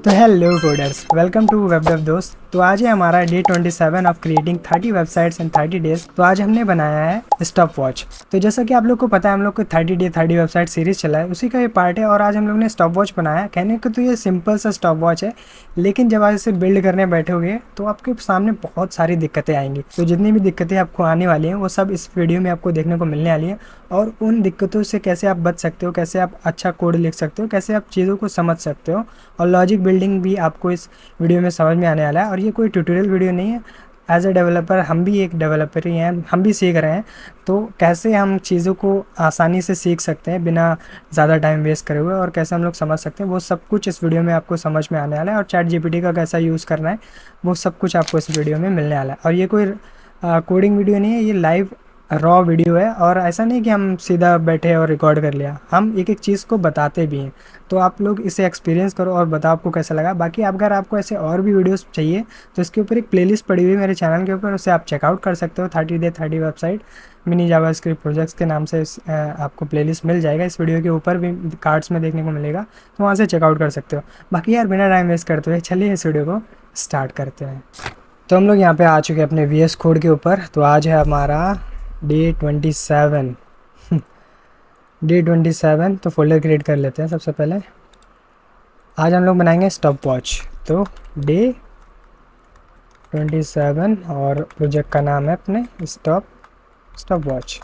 तो hello coders, welcome to web dev दोस्त। तो आज है हमारा day 27 of creating 30 websites in 30 days. तो आज हमने बनाया है स्टॉप वॉच। तो जैसा कि आप लोग को पता है, हम लोग को 30 डे 30 वेबसाइट सीरीज चला है, उसी का ये पार्ट है। और आज हम लोग ने स्टॉप वॉच बनाया। कहने को तो ये सिंपल सा स्टॉप वॉच है, लेकिन जब आज इसे बिल्ड करने बैठोगे तो आपके सामने बहुत सारी दिक्कतें आएंगी। तो जितनी भी दिक्कतें आपको आने वाली हैं वो सब इस वीडियो में आपको देखने को मिलने वाली है। और उन दिक्कतों से कैसे आप बच सकते हो, कैसे आप अच्छा कोड लिख सकते हो, कैसे आप चीज़ों को समझ सकते हो, और लॉजिक बिल्डिंग भी आपको इस वीडियो में समझ में आने वाला है। और ये कोई ट्यूटोरियल वीडियो नहीं है। एज अ डेवलपर हम भी एक डेवलपर ही हैं, हम भी सीख रहे हैं। तो कैसे हम चीज़ों को आसानी से सीख सकते हैं बिना ज़्यादा टाइम वेस्ट करे हुए, और कैसे हम लोग समझ सकते हैं, वो सब कुछ इस वीडियो में आपको समझ में आने वाला है। और चैट जीपीटी का कैसा यूज़ करना है, वो सब कुछ आपको इस वीडियो में मिलने वाला है। और ये कोई कोडिंग वीडियो नहीं है, ये लाइव रॉ वीडियो है। और ऐसा नहीं कि हम सीधा बैठे और रिकॉर्ड कर लिया, हम एक एक चीज़ को बताते भी हैं। तो आप लोग इसे एक्सपीरियंस करो और बताओ आपको कैसा लगा। बाकी अगर आपको ऐसे और भी वीडियोस चाहिए तो इसके ऊपर एक प्लेलिस्ट पड़ी हुई है मेरे चैनल के ऊपर, उसे आप चेकआउट कर सकते हो। 30 day 30 website mini JavaScript projects के नाम से आपको प्लेलिस्ट मिल जाएगा। इस वीडियो के ऊपर भी कार्ड्स में देखने को मिलेगा, तो वहाँ से चेकआउट कर सकते हो। बाकी यार बिना टाइम वेस्ट करते हुए चलिए इस वीडियो को स्टार्ट करते हैं। तो हम लोग यहाँ पे आ चुके हैं अपने VS कोड के ऊपर। तो आज है हमारा डे 27 डे 27। तो फोल्डर क्रिएट कर लेते हैं। सबसे पहले आज हम लोग बनाएंगे स्टॉप वॉच। तो डे 27 और प्रोजेक्ट का नाम है अपने स्टॉप वॉच।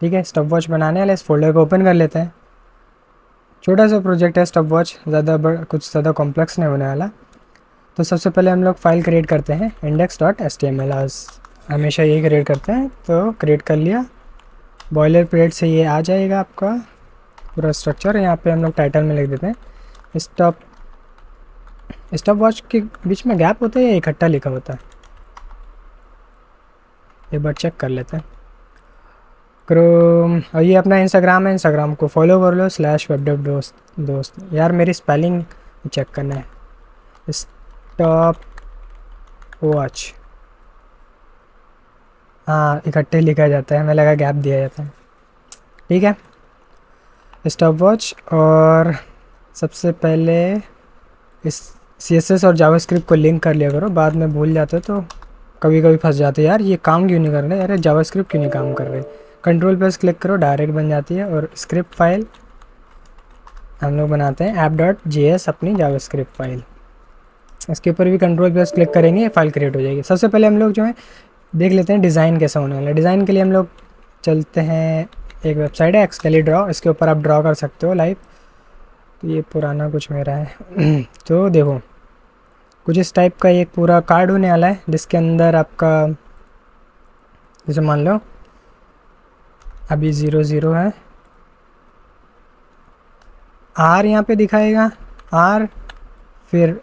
ठीक है, स्टॉप वॉच बनाने वाले इस फोल्डर को ओपन कर लेते हैं। छोटा सा प्रोजेक्ट है स्टॉप वॉच, कुछ ज़्यादा कॉम्प्लेक्स नहीं होने वाला। तो सबसे पहले हम लोग फाइल क्रिएट करते हैं index.html। आज हमेशा यही क्रिएट करते हैं। तो क्रिएट कर लिया। बॉयलर प्लेट से ये आ जाएगा आपका पूरा स्ट्रक्चर। यहाँ पे हम लोग टाइटल में लिख देते हैं स्टॉप वॉच के बीच में गैप होता है या इकट्ठा लिखा होता है, एक बार चेक कर लेते हैं। क्रोम, और ये अपना इंस्टाग्राम है, इंस्टाग्राम को फॉलो कर लो /webdev दोस्त। यार मेरी स्पेलिंग चेक करना है। स्टॉप वॉच, हाँ इकट्ठे लिखा जाता है, हमें लगा गैप दिया जाता है। ठीक है, स्टॉप वॉच। और सबसे पहले इस CSS और जावास्क्रिप्ट को लिंक कर लिया करो, बाद में भूल जाते तो कभी कभी फंस जाते यार ये काम क्यों नहीं कर रहे, अरे जावास्क्रिप्ट क्यों नहीं काम कर रहे। कंट्रोल प्लस क्लिक करो, डायरेक्ट बन जाती है। और स्क्रिप्ट फाइल हम लोग बनाते हैं app.js, अपनी जावास्क्रिप्ट फाइल। इसके ऊपर भी कंट्रोल प्लस क्लिक करेंगे, ये फाइल क्रिएट हो जाएगी। सबसे पहले हम लोग जो है देख लेते हैं डिज़ाइन कैसा होने वाला है। डिज़ाइन के लिए हम लोग चलते हैं, एक वेबसाइट है एक्सकेली ड्रॉ, इसके ऊपर आप ड्रॉ कर सकते हो लाइव। तो ये पुराना कुछ मेरा है तो देखो कुछ इस टाइप का एक पूरा कार्ड होने वाला है, जिसके अंदर आपका जैसे मान लो अभी 00 है, R यहाँ पे दिखाएगा, R, फिर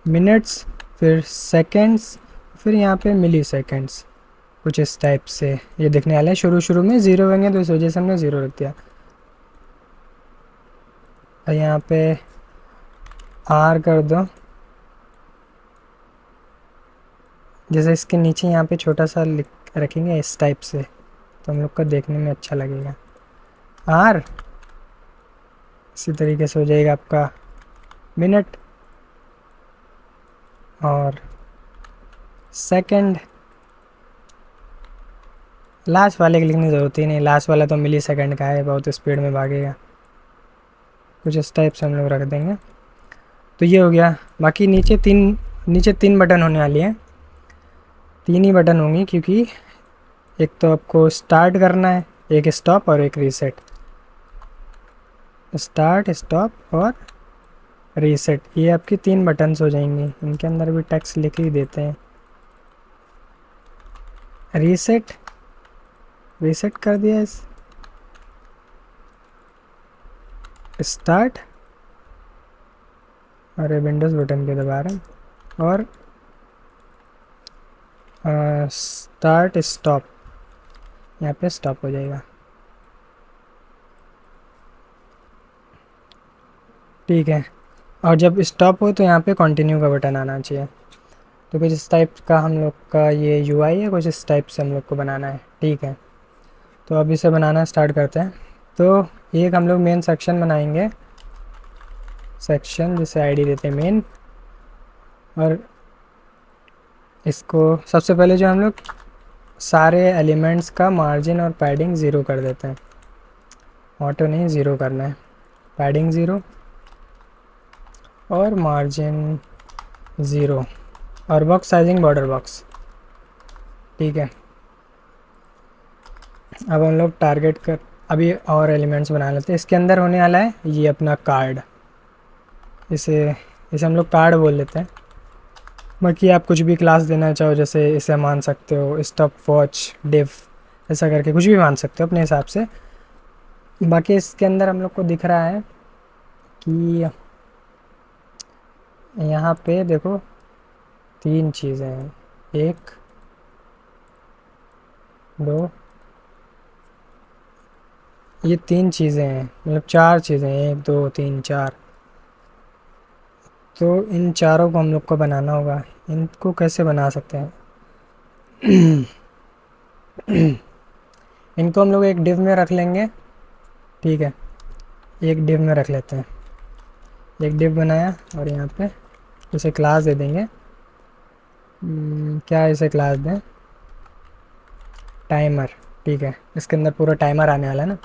मिनट्स, फिर सेकेंड्स, फिर यहाँ पे मिली सेकेंड्स। कुछ इस टाइप से ये दिखने वाला है। शुरू में 0 होंगे तो इस वजह से हमने 0 रख दिया। यहाँ पे R कर दो, जैसे इसके नीचे यहाँ पे छोटा सा लिख रखेंगे इस टाइप से, तो हम लोग को देखने में अच्छा लगेगा। R इसी तरीके से हो जाएगा आपका मिनट और सेकंड। लास्ट वाले की लिखने की ज़रूरत ही नहीं, लास्ट वाला तो मिली सेकंड का है, बहुत स्पीड में भागेगा। कुछ इस टाइप से हम लोग रख देंगे। तो ये हो गया। बाकी नीचे तीन बटन होने वाली है, 3 ही बटन होंगी, क्योंकि एक तो आपको स्टार्ट करना है, एक स्टॉप और एक रीसेट। स्टार्ट, स्टॉप और रीसेट, ये आपकी 3 बटन्स हो जाएंगे। इनके अंदर भी टेक्स्ट लिख ही देते हैं। रीसेट कर दिया, स्टार्ट, अरे विंडोज़ बटन के दबा रहे हैं, और स्टार्ट स्टॉप, यहाँ पे स्टॉप हो जाएगा। ठीक है, और जब स्टॉप हो तो यहाँ पे कंटिन्यू का बटन आना चाहिए। तो कुछ इस टाइप का हम लोग का ये UI है, कुछ इस टाइप से हम लोग को बनाना है। ठीक है, तो अब इसे बनाना स्टार्ट करते हैं। तो एक हम लोग मेन सेक्शन बनाएंगे सेक्शन जिसे आईडी देते हैं मेन, और इसको सबसे पहले जो हम लोग सारे एलिमेंट्स का मार्जिन और पैडिंग ज़ीरो कर देते हैं। ऑटो नहीं, ज़ीरो करना है। पैडिंग ज़ीरो और मार्जिन ज़ीरो और बॉक्स साइजिंग बॉर्डर बॉक्स। ठीक है, अब हम लोग टारगेट कर अभी और एलिमेंट्स बना लेते हैं। इसके अंदर होने वाला है ये अपना कार्ड, इसे इसे हम लोग कार्ड बोल लेते हैं। बाकी आप कुछ भी क्लास देना चाहो, जैसे इसे मान सकते हो स्टॉप वॉच डिव, ऐसा करके कुछ भी मान सकते हो अपने हिसाब से। बाकी इसके अंदर हम लोग को दिख रहा है कि यहाँ पे देखो तीन चीज़ें हैं, एक दो, ये तीन चीज़ें हैं, मतलब चार चीज़ें हैं, एक दो तीन चार। तो इन चारों को हम लोग को बनाना होगा। इनको कैसे बना सकते हैं? इनको हम लोग एक डिव में रख लेंगे। ठीक है, एक डिव में रख लेते हैं। एक डिव बनाया और यहाँ पे इसे क्लास दे देंगे। क्या इसे क्लास दें? टाइमर। ठीक है, इसके अंदर पूरा टाइमर आने वाला है ना।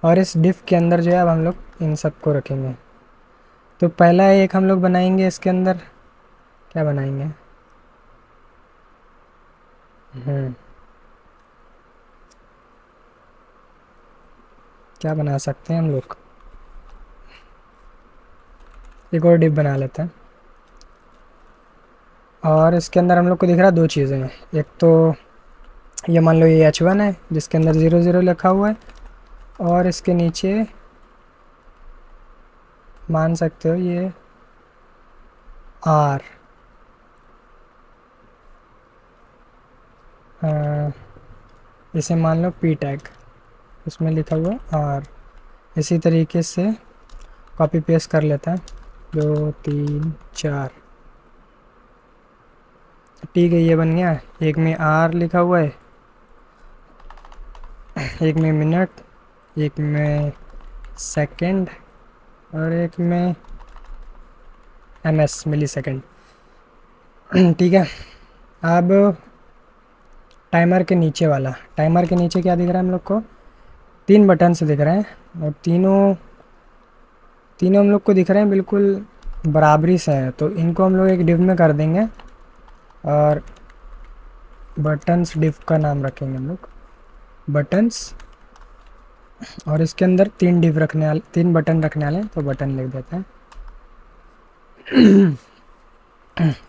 और इस डिव के अंदर जो है अब हम लोग इन सब को रखेंगे। तो पहला एक हम लोग बनाएंगे, इसके अंदर क्या बनाएंगे? क्या बना सकते हैं हम लोग? एक और डिव बना लेते हैं। और इसके अंदर हम लोग को दिख रहा है दो चीज़ें हैं। एक तो ये मान लो ये H1 है जिसके अंदर 00 लिखा हुआ है, और इसके नीचे मान सकते हो ये R, इसे मान लो P टैग, इसमें लिखा हुआ R। इसी तरीके से कॉपी पेस्ट कर लेता है, 2 3 4। ठीक है, ये बन गया। एक में R लिखा हुआ है, एक में मिनट, एक में सेकंड, और एक में MS मिली सेकंड। ठीक है, अब टाइमर के नीचे वाला, टाइमर के नीचे क्या दिख रहा है हम लोग को? तीन बटन से दिख रहे हैं, और तीनों तीनों हम लोग को दिख रहे हैं बिल्कुल बराबरी से हैं। तो इनको हम लोग एक डिव में कर देंगे और बटन्स डिव का नाम रखेंगे हम लोग, बटन्स। और इसके अंदर तीन डिव रखने वाले, तीन बटन रखने वाले हैं, तो बटन लिख देते हैं।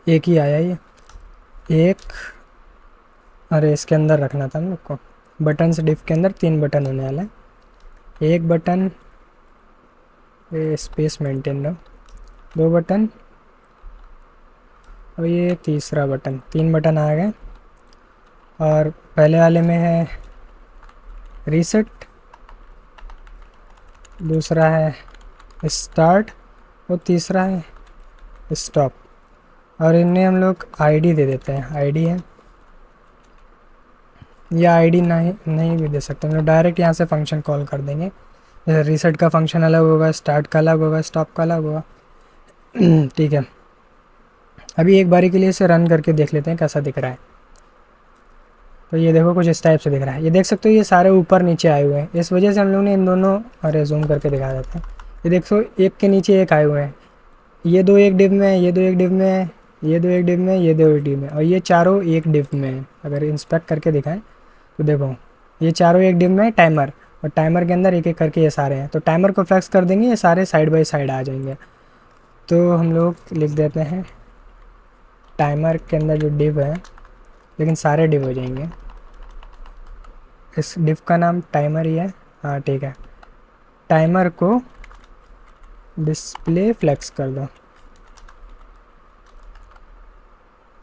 एक ही आया ये, एक। अरे इसके अंदर रखना था हम लोग को, बटन्स डिव के अंदर तीन बटन होने वाले हैं। एक बटन, स्पेस मेंटेन रहो, दो बटन, और ये तीसरा बटन। तीन बटन आ गए। और पहले वाले में है रीसेट, दूसरा है स्टार्ट, और तीसरा है स्टॉप। और इनमें हम लोग आईडी दे देते हैं, आईडी है, या आईडी नहीं भी दे सकते हम लोग, डायरेक्ट यहाँ से फंक्शन कॉल कर देंगे। जैसे रीसेट का फंक्शन अलग होगा, स्टार्ट का अलग होगा, स्टॉप का अलग होगा। ठीक है, अभी एक बारी के लिए इसे रन करके देख लेते हैं कैसा दिख रहा है। तो ये देखो कुछ इस टाइप से दिख रहा है। ये देख सकते हो, ये सारे ऊपर नीचे आए हुए हैं, इस वजह से हम लोग ने इन दोनों, अरे जूम करके दिखा देते हैं। ये देखो एक के नीचे एक आए हुए हैं, ये दो एक डिव में है, ये दो एक डिव में है, ये दो एक डिव में, ये दो एक डिव में, और ये चारों एक डिव में है। अगर इंस्पेक्ट करके दिखाएं तो देखो ये चारों एक डिव में है टाइमर, और टाइमर के अंदर एक एक करके ये सारे हैं। तो टाइमर को फ्लेक्स कर देंगे, ये सारे साइड बाय साइड आ जाएंगे। तो हम लोग लिख देते हैं टाइमर के अंदर जो डिव है, लेकिन सारे डिव हो जाएंगे। इस डिव का नाम टाइमर ही है, हाँ ठीक है। टाइमर को डिस्प्ले फ्लेक्स कर दो।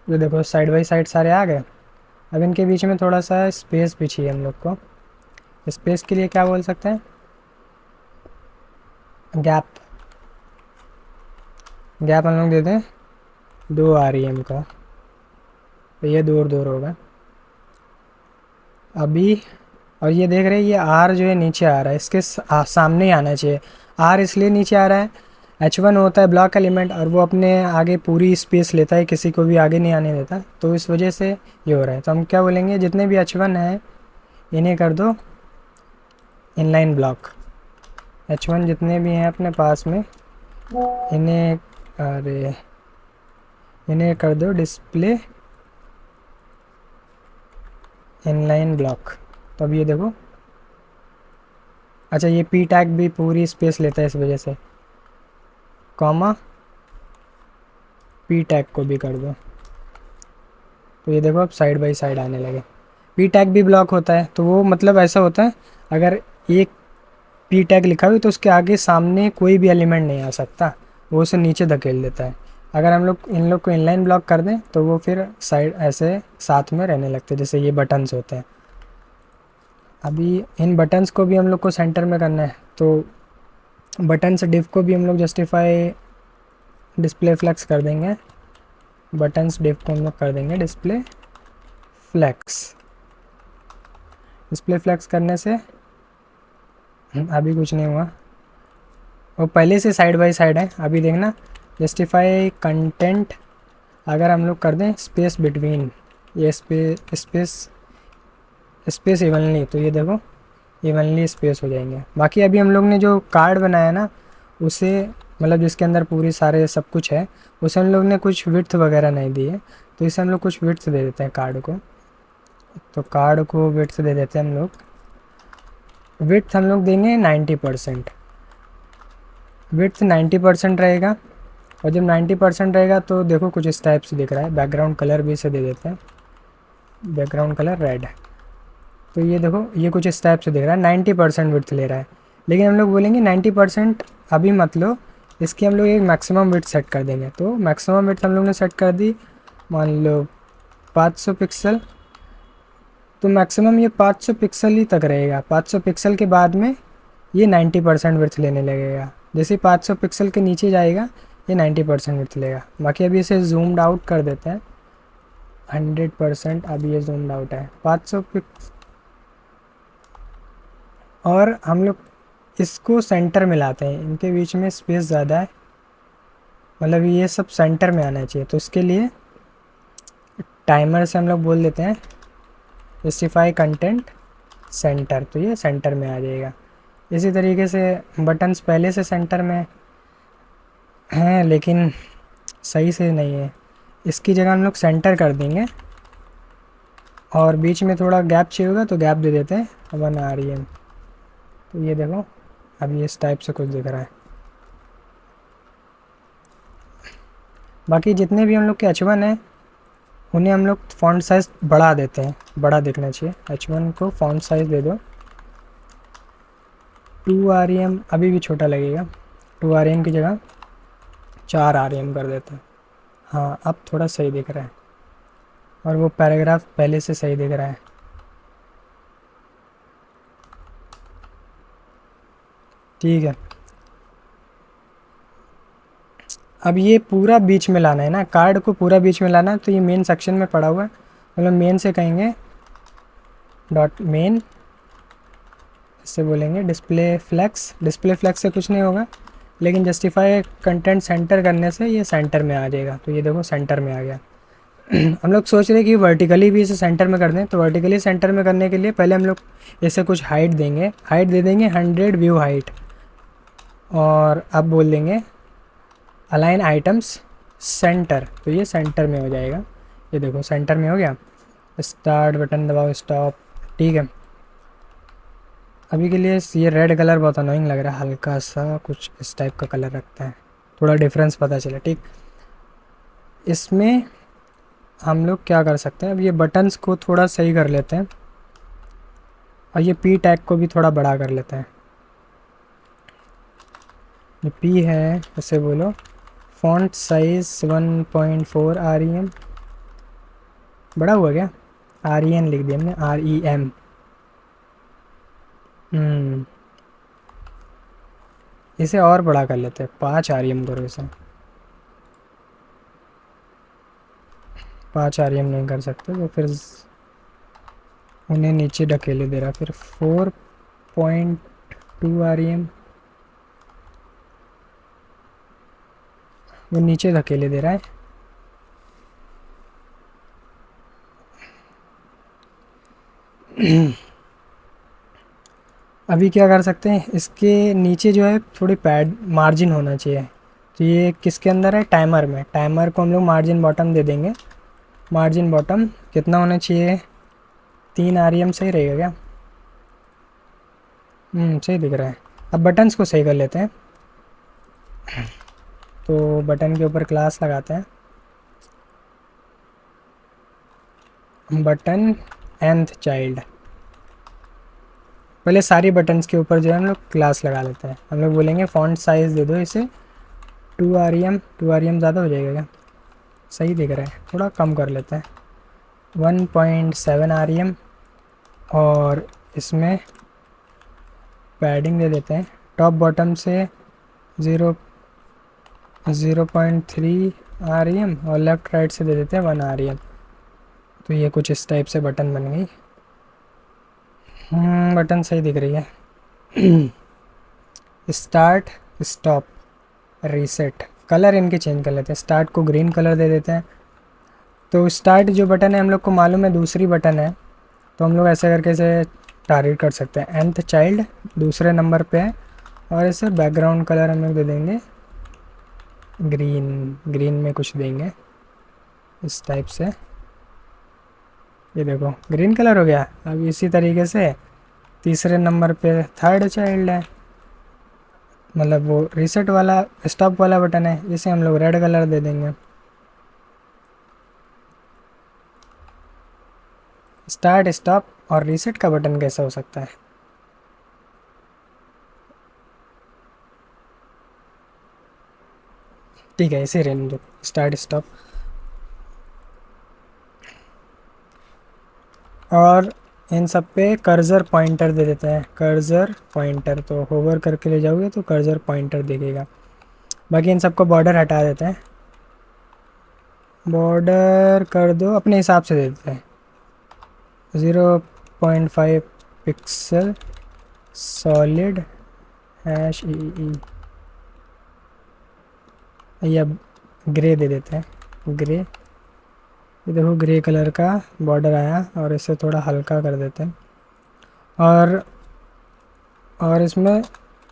ये देखो साइड बाई साइड सारे आ गए। अब इनके बीच में थोड़ा सा स्पेस भी चाहिए हम लोग को। स्पेस के लिए क्या बोल सकते हैं? गैप। गैप हम लोग देते हैं 2 REM का, तो ये दूर दूर होगा अभी। और ये देख रहे हैं, ये R जो है नीचे आ रहा है, इसके सामने ही आना चाहिए। R इसलिए नीचे आ रहा है, H1 होता है ब्लॉक एलिमेंट, और वो अपने आगे पूरी स्पेस लेता है, किसी को भी आगे नहीं आने देता, तो इस वजह से ये हो रहा है। तो हम क्या बोलेंगे, जितने भी H1 है इन्हें कर दो इनलाइन ब्लॉक। H1 जितने भी हैं अपने पास में इन्हें, अरे इन्हें कर दो डिस्प्ले इनलाइन ब्लॉक। तो अब ये देखो, अच्छा ये पी टैग भी पूरी स्पेस लेता है इस वजह से, कॉमा पी टैग को भी कर दो। तो ये देखो अब साइड बाई साइड आने लगे। पी टैग भी ब्लॉक होता है, तो वो मतलब ऐसा होता है, अगर एक पी टैग लिखा हुआ है तो उसके आगे सामने कोई भी एलिमेंट नहीं आ सकता, वो उसे नीचे धकेल देता है। अगर हम लोग इन लोग को इनलाइन ब्लॉक कर दें तो वो फिर साइड ऐसे साथ में रहने लगते हैं, जैसे ये बटन्स होते हैं। अभी इन बटन्स को भी हम लोग को सेंटर में करना है, तो बटन्स डिव को भी हम लोग जस्टिफाई डिस्प्ले फ्लेक्स कर देंगे। बटन्स डिव को हम लोग कर देंगे डिस्प्ले फ्लेक्स। डिस्प्ले फ्लेक्स करने से अभी कुछ नहीं हुआ, वो पहले से साइड बाय साइड है। अभी देखना, जस्टिफाई कंटेंट अगर हम लोग कर दें स्पेस बिटवीन, ये स्पेस स्पेस इवनली, तो ये देखो इवनली स्पेस हो जाएंगे। बाकी अभी हम लोग ने जो कार्ड बनाया ना, उसे मतलब जिसके अंदर पूरी सारे सब कुछ है, उसे हम लोग ने कुछ विड्थ वगैरह नहीं दी है, तो इसे हम लोग कुछ विड्थ दे देते हैं कार्ड को। तो कार्ड को विड्थ दे देते हैं हम लोग, विड्थ हम लोग देंगे 90%। विड्थ 90% रहेगा, और जब 90% रहेगा तो देखो कुछ इस टाइप से दिख रहा है। बैकग्राउंड कलर भी इसे दे देते हैं, बैकग्राउंड कलर रेड। तो ये देखो ये कुछ इस टाइप से दिख रहा है, 90% विड्थ ले रहा है। लेकिन हम लोग बोलेंगे 90% अभी मत लो, इसकी हम लोग एक मैक्सिमम विड्थ सेट कर देंगे। तो मैक्सिमम विड्थ हम लोग ने सेट कर दी, मान लो 500 पिक्सल। तो मैक्सिमम ये 500 पिक्सल ही तक रहेगा। 500 पिक्सल के बाद में ये 90% विड्थ लेने लगेगा। जैसे 500 पिक्सल के नीचे जाएगा ये 90% विड्थ लेगा। बाकी अभी इसे जूम्ड आउट कर देते हैं 100%। अभी ये जूम्ड आउट है 500 पिक्सल, और हम लोग इसको सेंटर में लाते हैं, इनके बीच में स्पेस ज़्यादा है, मतलब ये सब सेंटर में आना चाहिए। तो इसके लिए टाइमर से हम लोग बोल देते हैं जस्टिफाई कंटेंट सेंटर, तो ये सेंटर में आ जाएगा। इसी तरीके से बटन्स पहले से सेंटर में हैं लेकिन सही से नहीं है, इसकी जगह हम लोग सेंटर कर देंगे, और बीच में थोड़ा गैप चाहिए होगा तो गैप दे देते हैं 1 REM। तो ये देखो अभी इस टाइप से कुछ दिख रहा है। बाकी जितने भी हम लोग के H1 है उन्हें हम लोग फ़ॉन्ट साइज़ बढ़ा देते हैं, बड़ा दिखना चाहिए। H1 को फ़ॉन्ट साइज़ दे दो 2 REM, अभी भी छोटा लगेगा। 2 REM की जगह 4 REM कर देते हैं। हाँ अब थोड़ा सही दिख रहा है, और वो पैराग्राफ पहले से सही दिख रहा है। ठीक है, अब ये पूरा बीच में लाना है ना, कार्ड को पूरा बीच में लाना है। तो ये मेन सेक्शन में पड़ा हुआ है, मतलब मेन से कहेंगे डॉट मेन, इससे बोलेंगे डिस्प्ले फ्लेक्स। डिस्प्ले फ्लेक्स से कुछ नहीं होगा, लेकिन जस्टिफाई कंटेंट सेंटर करने से ये सेंटर में आ जाएगा। तो ये देखो सेंटर में आ गया। हम लोग सोच रहे हैं कि वर्टिकली भी इसे सेंटर में कर दें, तो वर्टिकली सेंटर में करने के लिए पहले हम लोग इसे कुछ हाइट देंगे, हाइट दे देंगे 100 व्यू हाइट, और अब बोल देंगे अलाइन आइटम्स सेंटर, तो ये सेंटर में हो जाएगा। ये देखो सेंटर में हो गया। स्टार्ट बटन दबाओ, स्टॉप। ठीक है, अभी के लिए ये रेड कलर बहुत अनोइंग लग रहा है, हल्का सा कुछ इस टाइप का कलर रखता है, थोड़ा डिफरेंस पता चले। ठीक, इसमें हम लोग क्या कर सकते हैं, अब ये बटन्स को थोड़ा सही कर लेते हैं, और ये पी टैग को भी थोड़ा बड़ा कर लेते हैं। ये पी है, इसे बोलो फॉन्ट साइज 1.4 REM। बड़ा हुआ क्या? REN लिख दिया हमने, REM। इसे और बड़ा कर लेते हैं, 5 REM करो इसे। 5 REM नहीं कर सकते तो फिर उन्हें नीचे ढकेले दे रहा, फिर 4.2 REM। वो नीचे धकेले दे रहा है। अभी क्या कर सकते हैं, इसके नीचे जो है थोड़ी पैड मार्जिन होना चाहिए। तो ये किसके अंदर है, टाइमर में। टाइमर को हम लोग मार्जिन बॉटम दे देंगे। मार्जिन बॉटम कितना होना चाहिए, 3 REM सही रहेगा क्या? सही दिख रहा है। अब बटन्स को सही कर लेते हैं। तो बटन के ऊपर क्लास लगाते हैं, बटन nth चाइल्ड। पहले सारी बटन्स के ऊपर जो है हम लोग क्लास लगा लेते हैं। हम लोग बोलेंगे फ़ॉन्ट साइज़ दे दो इसे 2 REM। 2 REM ज़्यादा हो जाएगा क्या? सही दिख रहा है, थोड़ा कम कर लेते हैं, 1.7 REM। और इसमें पैडिंग दे देते हैं, टॉप बॉटम से 0.3 REM और लेफ़्ट राइट से दे देते हैं 1 REM। तो ये कुछ इस टाइप से बटन बन गई। बटन सही दिख रही है। स्टार्ट, स्टॉप, रीसेट, कलर इनके चेंज कर लेते हैं। स्टार्ट को ग्रीन कलर दे देते हैं। तो स्टार्ट जो बटन है हम लोग को मालूम है दूसरी बटन है, तो हम लोग ऐसे करके इसे टारगेट कर सकते हैं। nth चाइल्ड दूसरे नंबर पे है, और इसे बैकग्राउंड कलर हम लोग दे देंगे ग्रीन। ग्रीन में कुछ देंगे इस टाइप से। ये देखो ग्रीन कलर हो गया। अब इसी तरीके से तीसरे नंबर पे थर्ड चाइल्ड है, मतलब वो रीसेट वाला स्टॉप वाला बटन है, इसे हम लोग रेड कलर दे देंगे। स्टार्ट, स्टॉप और रीसेट का बटन कैसा हो सकता है? ठीक है, इसे रहने दो, स्टार्ट स्टॉप। और इन सब पे कर्सर पॉइंटर दे देते हैं। कर्सर पॉइंटर, तो होवर करके ले जाओगे तो कर्सर पॉइंटर दिखेगा। बाकी इन सबको बॉर्डर हटा देते हैं। बॉर्डर कर दो अपने हिसाब से दे देते हैं, 0.5 पिक्सल सॉलिड हैश ई। या ग्रे दे देते हैं, ग्रे। ये देखो ग्रे कलर का बॉर्डर आया, और इसे थोड़ा हल्का कर देते हैं। और इसमें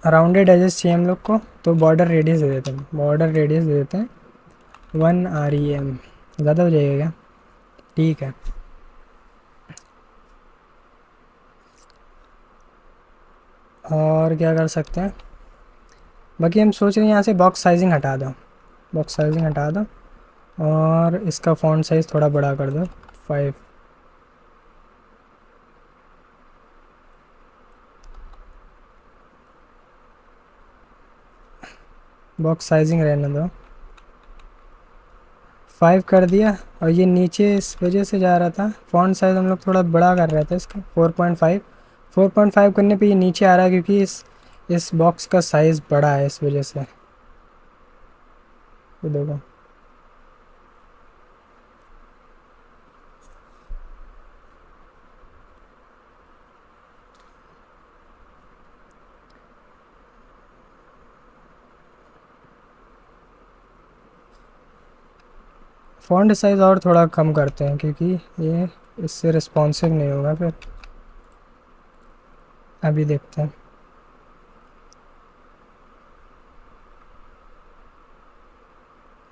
राउंडेड एजेस चाहिए हम लोग को, तो बॉर्डर रेडियस दे देते हैं। बॉर्डर रेडियस दे देते हैं 1 REM। ज़्यादा हो जाएगा क्या? ठीक है। और क्या कर सकते हैं, बाकी हम सोच रहे हैं यहाँ से बॉक्स साइजिंग हटा दो। बॉक्स साइजिंग हटा दो और इसका फ़ॉन्ट साइज़ थोड़ा बड़ा कर दो, 5। बॉक्स साइजिंग रहने दो, 5 कर दिया। और ये नीचे इस वजह से जा रहा था, फ़ॉन्ट साइज़ हम लोग थोड़ा बड़ा कर रहे थे इसका, 4.5। 4.5 करने पे ये नीचे आ रहा है, क्योंकि इस बॉक्स का साइज़ बड़ा है, इस वजह से। ये देखो, फ़ॉन्ट साइज़ और थोड़ा कम करते हैं, क्योंकि ये इससे रिस्पॉन्सिव नहीं होगा फिर। अभी देखते हैं।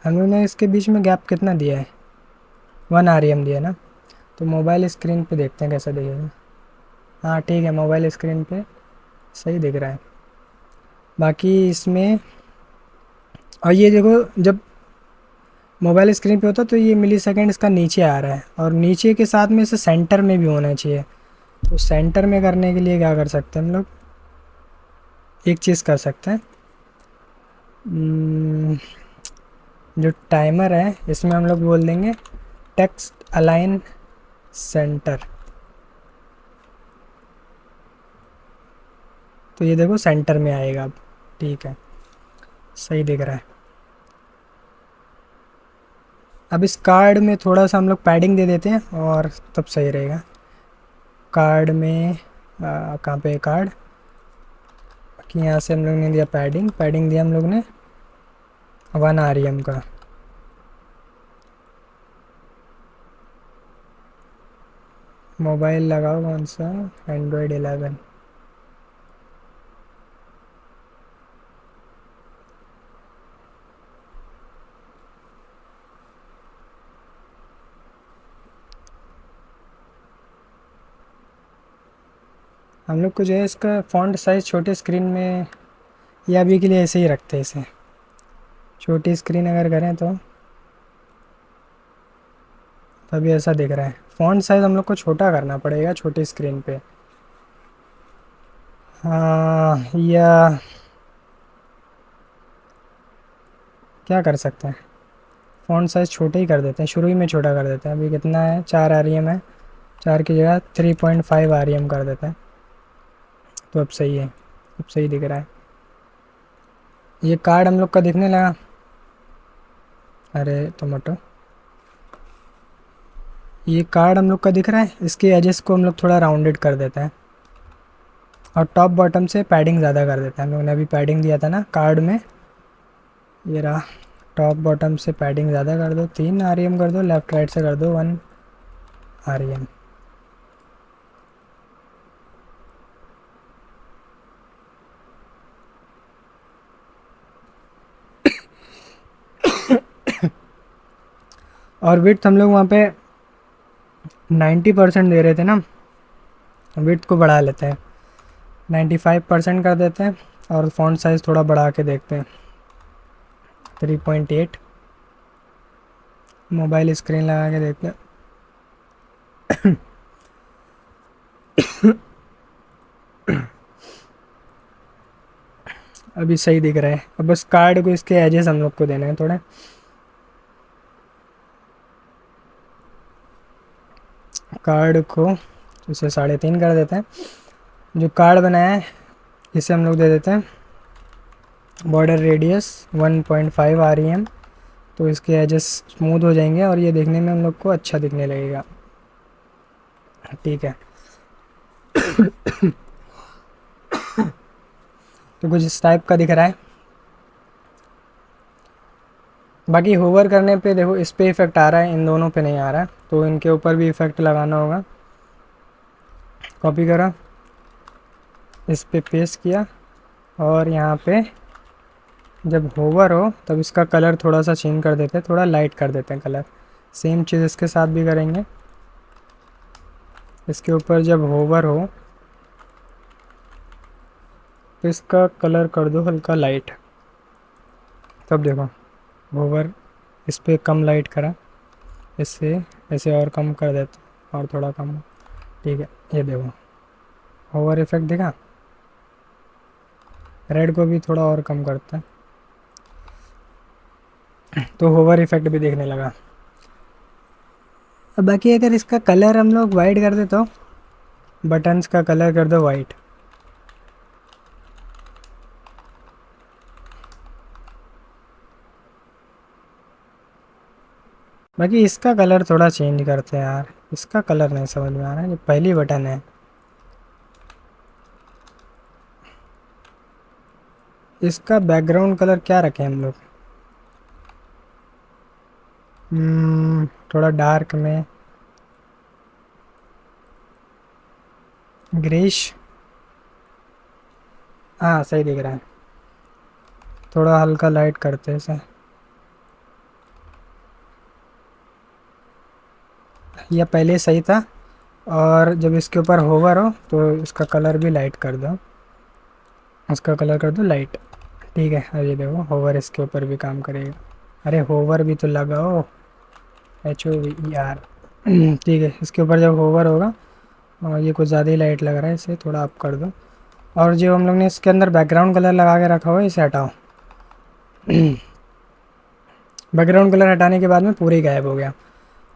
हम लोग ने इसके बीच में गैप कितना दिया है, 1 REM दिया ना। तो मोबाइल स्क्रीन पे देखते हैं कैसा दिखेगा। हाँ ठीक है, मोबाइल स्क्रीन पे सही दिख रहा है। बाकी इसमें, और ये देखो जब मोबाइल स्क्रीन पे होता तो ये मिली सेकेंड इसका नीचे आ रहा है, और नीचे के साथ में इसे सेंटर में भी होना चाहिए। तो सेंटर में करने के लिए क्या कर सकते हैं हम लोग, एक चीज़ कर सकते हैं। जो टाइमर है इसमें हम लोग बोल देंगे टेक्स्ट अलाइन सेंटर। तो ये देखो सेंटर में आएगा अब। ठीक है, सही दिख रहा है। अब इस कार्ड में थोड़ा सा हम लोग पैडिंग दे देते हैं, और तब सही रहेगा। कार्ड में कहाँ पे कार्ड, कि यहाँ से हम लोग ने दिया पैडिंग। पैडिंग दिया हम लोग ने 1 REM का। मोबाइल लगाओ कौन सा? एंड्रॉयड 11। हम लोग को जो है इसका फ़ॉन्ट साइज़ छोटे स्क्रीन में, या अभी के लिए ऐसे ही रखते हैं इसे। छोटी स्क्रीन अगर करें तो तभी ऐसा दिख रहा है। फ़ॉन्ट साइज़ हम लोग को छोटा करना पड़ेगा छोटी स्क्रीन पे। हाँ, या क्या कर सकते हैं, फ़ॉन्ट साइज़ छोटे ही कर देते हैं, शुरू ही में छोटा कर देते हैं। अभी कितना है, 4 REM है, 4 की जगह 3.5 REM कर देते हैं। तो अब सही है, अब सही दिख रहा है। ये कार्ड हम लोग का दिखने लगा। अरे टमाटो, ये कार्ड हम लोग का दिख रहा है। इसके एजेस को हम लोग थोड़ा राउंडेड कर देते हैं और टॉप बॉटम से पैडिंग ज़्यादा कर देते हैं। हम लोगों ने अभी पैडिंग दिया था ना कार्ड में, ये रहा। टॉप बॉटम से पैडिंग ज़्यादा कर दो, 3 REM कर दो, लेफ़्ट राइट से कर दो 1 REM। और विड्थ हम लोग वहाँ पे 90% दे रहे थे ना, विड्थ को बढ़ा लेते हैं, 95% कर देते हैं। और फ़ॉन्ट साइज़ थोड़ा बढ़ा के देखते हैं, 3.8। मोबाइल स्क्रीन लगा के देखते हैं। अभी सही दिख रहा है। अब बस कार्ड को इसके एजेस हम लोग को देने हैं थोड़े। कार्ड को इसे 3.5 कर देते हैं। जो कार्ड बनाया है इसे हम लोग दे देते हैं बॉर्डर रेडियस 1.5 REM। तो इसके एजेस स्मूथ हो जाएंगे और ये देखने में हम लोग को अच्छा दिखने लगेगा। ठीक है। तो कुछ इस टाइप का दिख रहा है। बाकी होवर करने पे देखो इस पे इफ़ेक्ट आ रहा है, इन दोनों पे नहीं आ रहा है, तो इनके ऊपर भी इफ़ेक्ट लगाना होगा। कॉपी करा, इस पे पेस्ट किया, और यहाँ पे जब होवर हो तब इसका कलर थोड़ा सा चेंज कर देते हैं, थोड़ा लाइट कर देते हैं कलर। सेम चीज़ इसके साथ भी करेंगे। इसके ऊपर जब होवर हो तो इसका कलर कर दो हल्का लाइट। तब देखो होवर इस पर कम लाइट करा, इससे ऐसे और कम कर देते, और थोड़ा कम। ठीक है, ये देखो होवर इफेक्ट देखा। रेड को भी थोड़ा और कम करता है, तो होवर इफेक्ट भी देखने लगा। अब बाकी अगर इसका कलर हम लोग वाइट कर दे तो बटन्स का कलर कर दो वाइट। बाकी इसका कलर थोड़ा चेंज करते हैं यार, इसका कलर नहीं समझ में आ रहा है। ये पहली बटन है, इसका बैकग्राउंड कलर क्या रखें हम लोग? थोड़ा डार्क में, ग्रेश। हाँ सही दिख रहा है। थोड़ा हल्का लाइट करते हैं इसे, यह पहले सही था। और जब इसके ऊपर होवर हो तो इसका कलर भी लाइट कर दो, उसका कलर कर दो लाइट। ठीक है, अब ये देखो होवर इसके ऊपर भी काम करेगा। अरे होवर भी तो लगाओ, HOVER। ठीक है, इसके ऊपर जब होवर होगा, और ये कुछ ज़्यादा ही लाइट लग रहा है, इसे थोड़ा अप कर दो। और जो हम लोग ने इसके अंदर बैकग्राउंड कलर लगा के रखा हुआ है इसे हटाओ। बैकग्राउंड कलर हटाने के बाद में पूरे ही गायब हो गया।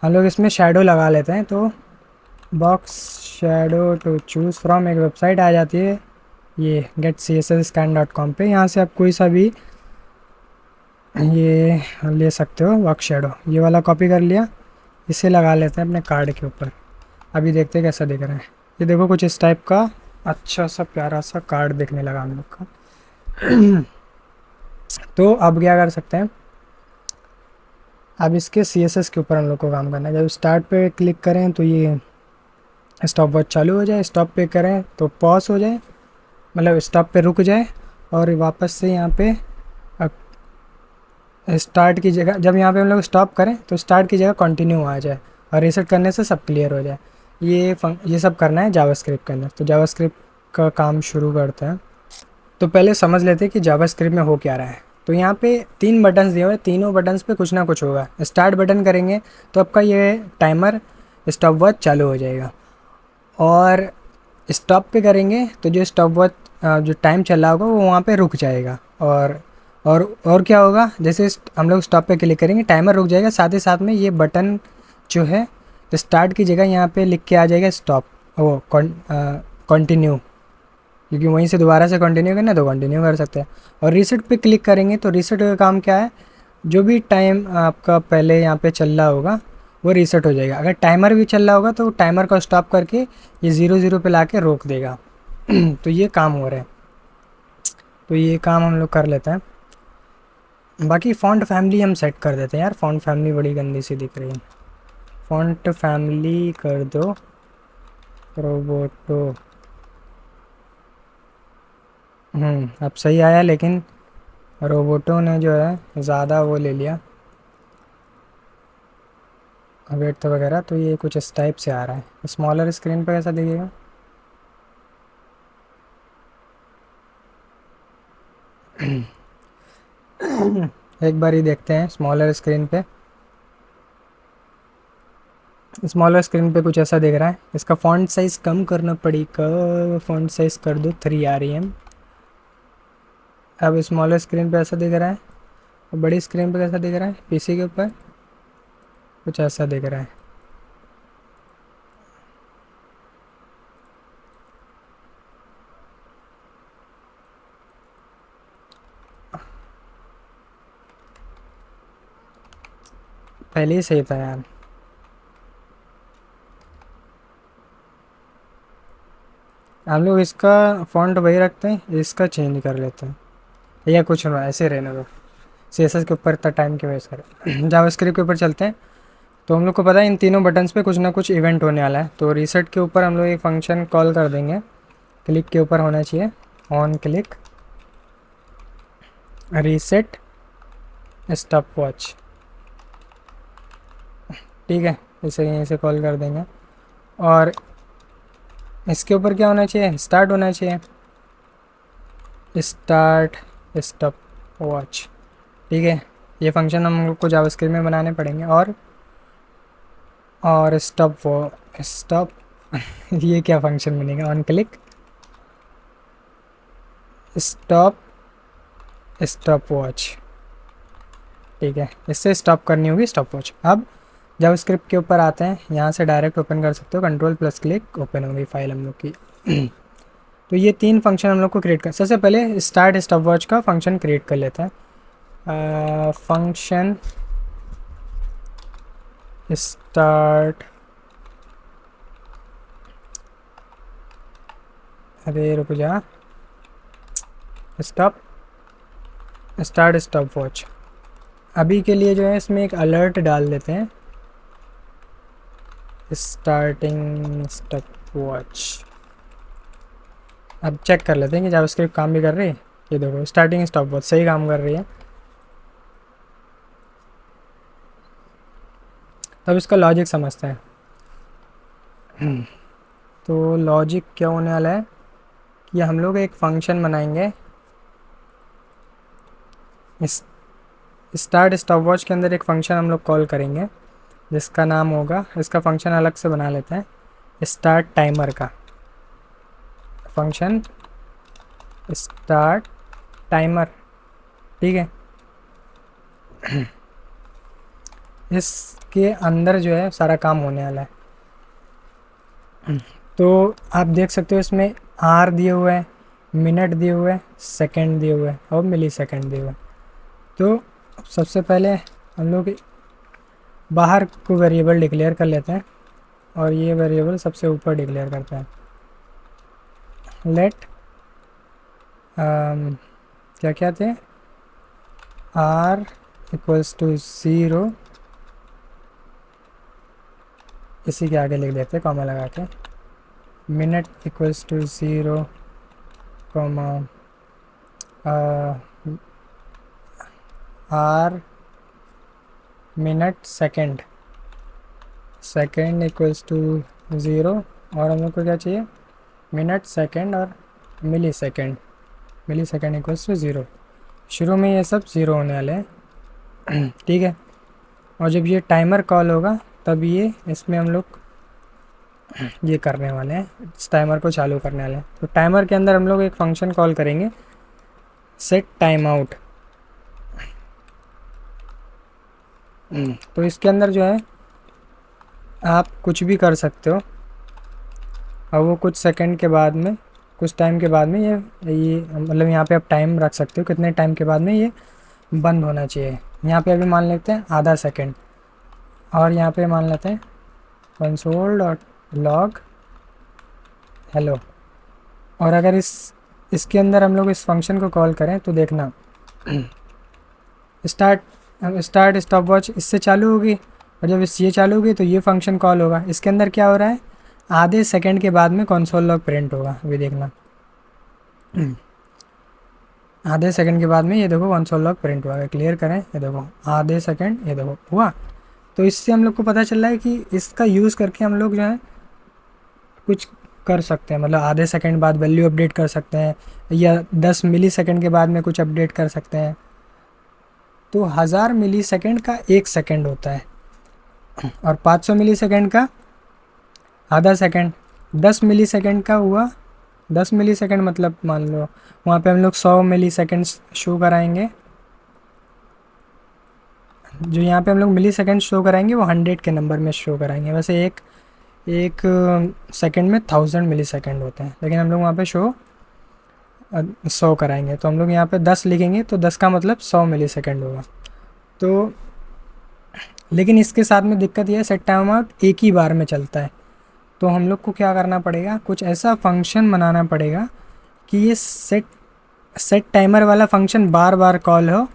हम लोग इसमें शेडो लगा लेते हैं। तो box shadow to choose from एक वेबसाइट आ जाती है, ये getcsscan.com पे। यहाँ से आप कोई सा भी ये ले सकते हो बॉक्स शेडो। ये वाला कॉपी कर लिया, इसे लगा लेते हैं अपने कार्ड के ऊपर। अभी देखते हैं कैसा दिख रहा है। ये देखो कुछ इस टाइप का अच्छा सा प्यारा सा कार्ड दिखने लगा हम लोग का। तो अब क्या कर सकते हैं, अब इसके CSS के ऊपर हम लोग को काम करना है। जब स्टार्ट पे क्लिक करें तो ये स्टॉप वॉच चालू हो जाए, स्टॉप पे करें तो पॉज हो जाए, मतलब स्टॉप पे रुक जाए, और वापस से यहाँ पे स्टार्ट की जगह, जब यहाँ पे हम लोग स्टॉप करें तो स्टार्ट की जगह कंटिन्यू आ जाए, और रीसेट करने से सब क्लियर हो जाए। ये सब करना है जावास्क्रिप्ट के अंदर। तो जावास्क्रिप्ट का काम शुरू करते हैं। तो पहले समझ लेते हैं कि जावास्क्रिप्ट में हो क्या रहा है। तो यहाँ पे 3 बटन्स दिए हुए हैं, तीनों बटन्स पे कुछ ना कुछ होगा। स्टार्ट बटन करेंगे तो आपका ये टाइमर स्टॉप वॉच चालू हो जाएगा, और स्टॉप पे करेंगे तो जो स्टॉप वॉच जो टाइम चल रहा होगा वो वहाँ पे रुक जाएगा। और क्या होगा, जैसे हम लोग स्टॉप पे क्लिक करेंगे टाइमर रुक जाएगा, साथ ही साथ में ये बटन जो है स्टार्ट की जगह यहाँ पे लिख के आ जाएगा स्टॉप, वो कंटिन्यू, क्योंकि वहीं से दोबारा से कंटिन्यू करना है तो कंटिन्यू कर सकते हैं। और रीसेट पे क्लिक करेंगे तो रीसेट का काम क्या है, जो भी टाइम आपका पहले यहाँ पे चल रहा होगा वो रीसेट हो जाएगा। अगर टाइमर भी चल रहा होगा तो टाइमर को स्टॉप करके ये 0 0 पे ला के रोक देगा। तो ये काम हो रहा है, तो ये काम हम लोग कर लेते हैं। बाकी फ़ॉन्ट फैमिली हम सेट कर देते हैं यार, फ़ॉन्ट फैमिली बड़ी गंदी सी दिख रही है। फ़ॉन्ट फैमिली कर दो रोबोटो। अब सही आया, लेकिन रोबोटो ने जो है ज़्यादा वो ले लिया वेट वगैरह, तो ये कुछ इस टाइप से आ रहा है। स्मॉलर स्क्रीन पर कैसा दिखेगा? एक बार ही देखते हैं स्मॉलर स्क्रीन पे। स्मॉलर स्क्रीन पे कुछ ऐसा दिख रहा है। इसका फ़ॉन्ट साइज़ कम करना पड़ेगा, फ़ॉन्ट साइज़ कर दो 3 REM। अब स्मॉलर स्क्रीन पे ऐसा दिख रहा है, और बड़ी स्क्रीन पे कैसा दिख रहा है, PC के ऊपर कुछ ऐसा दिख रहा है। पहले ही सही था यार। हम लोग इसका फ़ॉन्ट वही रखते हैं, इसका चेंज कर लेते हैं, या कुछ ना ऐसे रहने दो। CSS के ऊपर इतना टाइम क्यों वेस्ट करें। जावास्क्रिप्ट के ऊपर चलते हैं। तो हम लोग को पता है इन तीनों बटन्स पे कुछ ना कुछ इवेंट होने वाला है। तो रीसेट के ऊपर हम लोग एक फंक्शन कॉल कर देंगे, क्लिक के ऊपर होना चाहिए, on click reset stop watch. ठीक है, इसे यहीं से कॉल कर देंगे। और इसके ऊपर क्या होना चाहिए, स्टार्ट होना चाहिए, स्टार्ट स्टॉप वॉच। ठीक है, ये फंक्शन हम लोग को जावास्क्रिप्ट में बनाने पड़ेंगे। और स्टॉप ये क्या फंक्शन बनेगा, on click stop stop watch. ठीक है, इससे स्टॉप करनी होगी स्टॉप वॉच। अब जावास्क्रिप्ट के ऊपर आते हैं, यहाँ से डायरेक्ट ओपन कर सकते हो, कंट्रोल+क्लिक ओपन होगी फाइल हम लोग की। तो ये 3 फंक्शन हम लोग को क्रिएट कर, सबसे पहले स्टार्ट स्टॉप वॉच का फंक्शन क्रिएट कर लेते हैं। फंक्शन स्टार्ट, अरे रुक जा, स्टॉप स्टार्ट स्टॉप वॉच। अभी के लिए जो है इसमें एक अलर्ट डाल देते हैं, स्टार्टिंग स्टॉप वॉच। अब चेक कर लेते हैं कि जावास्क्रिप्ट काम भी कर रही है। ये देखो स्टार्टिंग स्टॉप वॉच सही काम कर रही है। तब इसका लॉजिक समझते हैं। तो लॉजिक क्या होने वाला है कि हम लोग एक फंक्शन बनाएंगे इस स्टार्ट स्टॉप वॉच के अंदर। एक फ़ंक्शन हम लोग कॉल करेंगे जिसका नाम होगा, इसका फ़ंक्शन अलग से बना लेते हैं, स्टार्ट टाइमर का फंक्शन स्टार्ट टाइमर। ठीक है, इसके अंदर जो है सारा काम होने वाला है। तो आप देख सकते हो इसमें आर दिए हुए हैं, मिनट दिए हुए हैं, सेकंड दिए हुए हैं, और मिली सेकेंड दिए हुए हैं। तो सबसे पहले हम लोग बाहर को वेरिएबल डिक्लेयर कर लेते हैं, और ये वेरिएबल सबसे ऊपर डिक्लेयर करते हैं। लेट क्या क्या थे, r = 0 इसी के आगे लिख देते कॉमा लगा के, minute equals to 0 comma are minute second, second equals to 0, और हम लोग को क्या चाहिए, मिनट सेकेंड और millisecond, millisecond equals to 0। शुरू में ये सब 0 होने वाले हैं ठीक है। और जब ये टाइमर कॉल होगा तब ये इसमें हम लोग ये करने वाले हैं, इस टाइमर को चालू करने वाले हैं। तो टाइमर के अंदर हम लोग एक फंक्शन कॉल करेंगे, सेट टाइम आउट। तो इसके अंदर जो है आप कुछ भी कर सकते हो, और वो कुछ सेकंड के बाद में, कुछ टाइम के बाद में ये मतलब यहाँ पे आप टाइम रख सकते हो कितने टाइम के बाद में ये बंद होना चाहिए। यहाँ पे अभी मान लेते हैं आधा सेकंड, और यहाँ पे मान लेते हैं कंसोल डॉट लॉग हेलो। और अगर इसके अंदर हम लोग इस फंक्शन को कॉल करें तो देखना स्टार्ट स्टॉप वॉच इससे चालू होगी, और जब ये चालू होगी तो ये फंक्शन कॉल होगा। इसके अंदर क्या हो रहा है, आधे सेकंड के बाद में कंसोल लॉग प्रिंट होगा, अभी देखना आधे सेकंड के बाद में ये देखो कंसोल लॉग प्रिंट हुआ है। क्लियर करें, ये देखो आधे सेकंड, ये देखो हुआ। तो इससे हम लोग को पता चल रहा है कि इसका यूज़ करके हम लोग जो है कुछ कर सकते हैं, मतलब आधे सेकंड बाद वैल्यू अपडेट कर सकते हैं, या 10 मिली सेकंड के बाद में कुछ अपडेट कर सकते हैं। तो 1000 मिली सेकंड का 1 सेकंड होता है, और 500 मिली सेकंड का आधा सेकंड। 10 मिली सेकंड का हुआ 10 मिली सेकंड, मतलब मान लो वहाँ पे हम लोग 100 मिली सेकंड शो कराएंगे। जो यहाँ पे हम लोग मिली सेकंड शो कराएंगे वो 100 के नंबर में शो कराएंगे। वैसे एक सेकंड में 1000 मिली सेकंड होते हैं, लेकिन हम लोग वहाँ पे शो 100 कराएंगे। तो हम लोग यहाँ पे 10 लिखेंगे, तो 10 का मतलब 100 मिली सेकंड होगा। तो लेकिन इसके साथ में दिक्कत यह है, सेट टाइम आउट एक ही बार में चलता है। तो हम लोग को क्या करना पड़ेगा, कुछ ऐसा फंक्शन बनाना पड़ेगा कि ये सेट टाइमर वाला फंक्शन बार बार कॉल हो,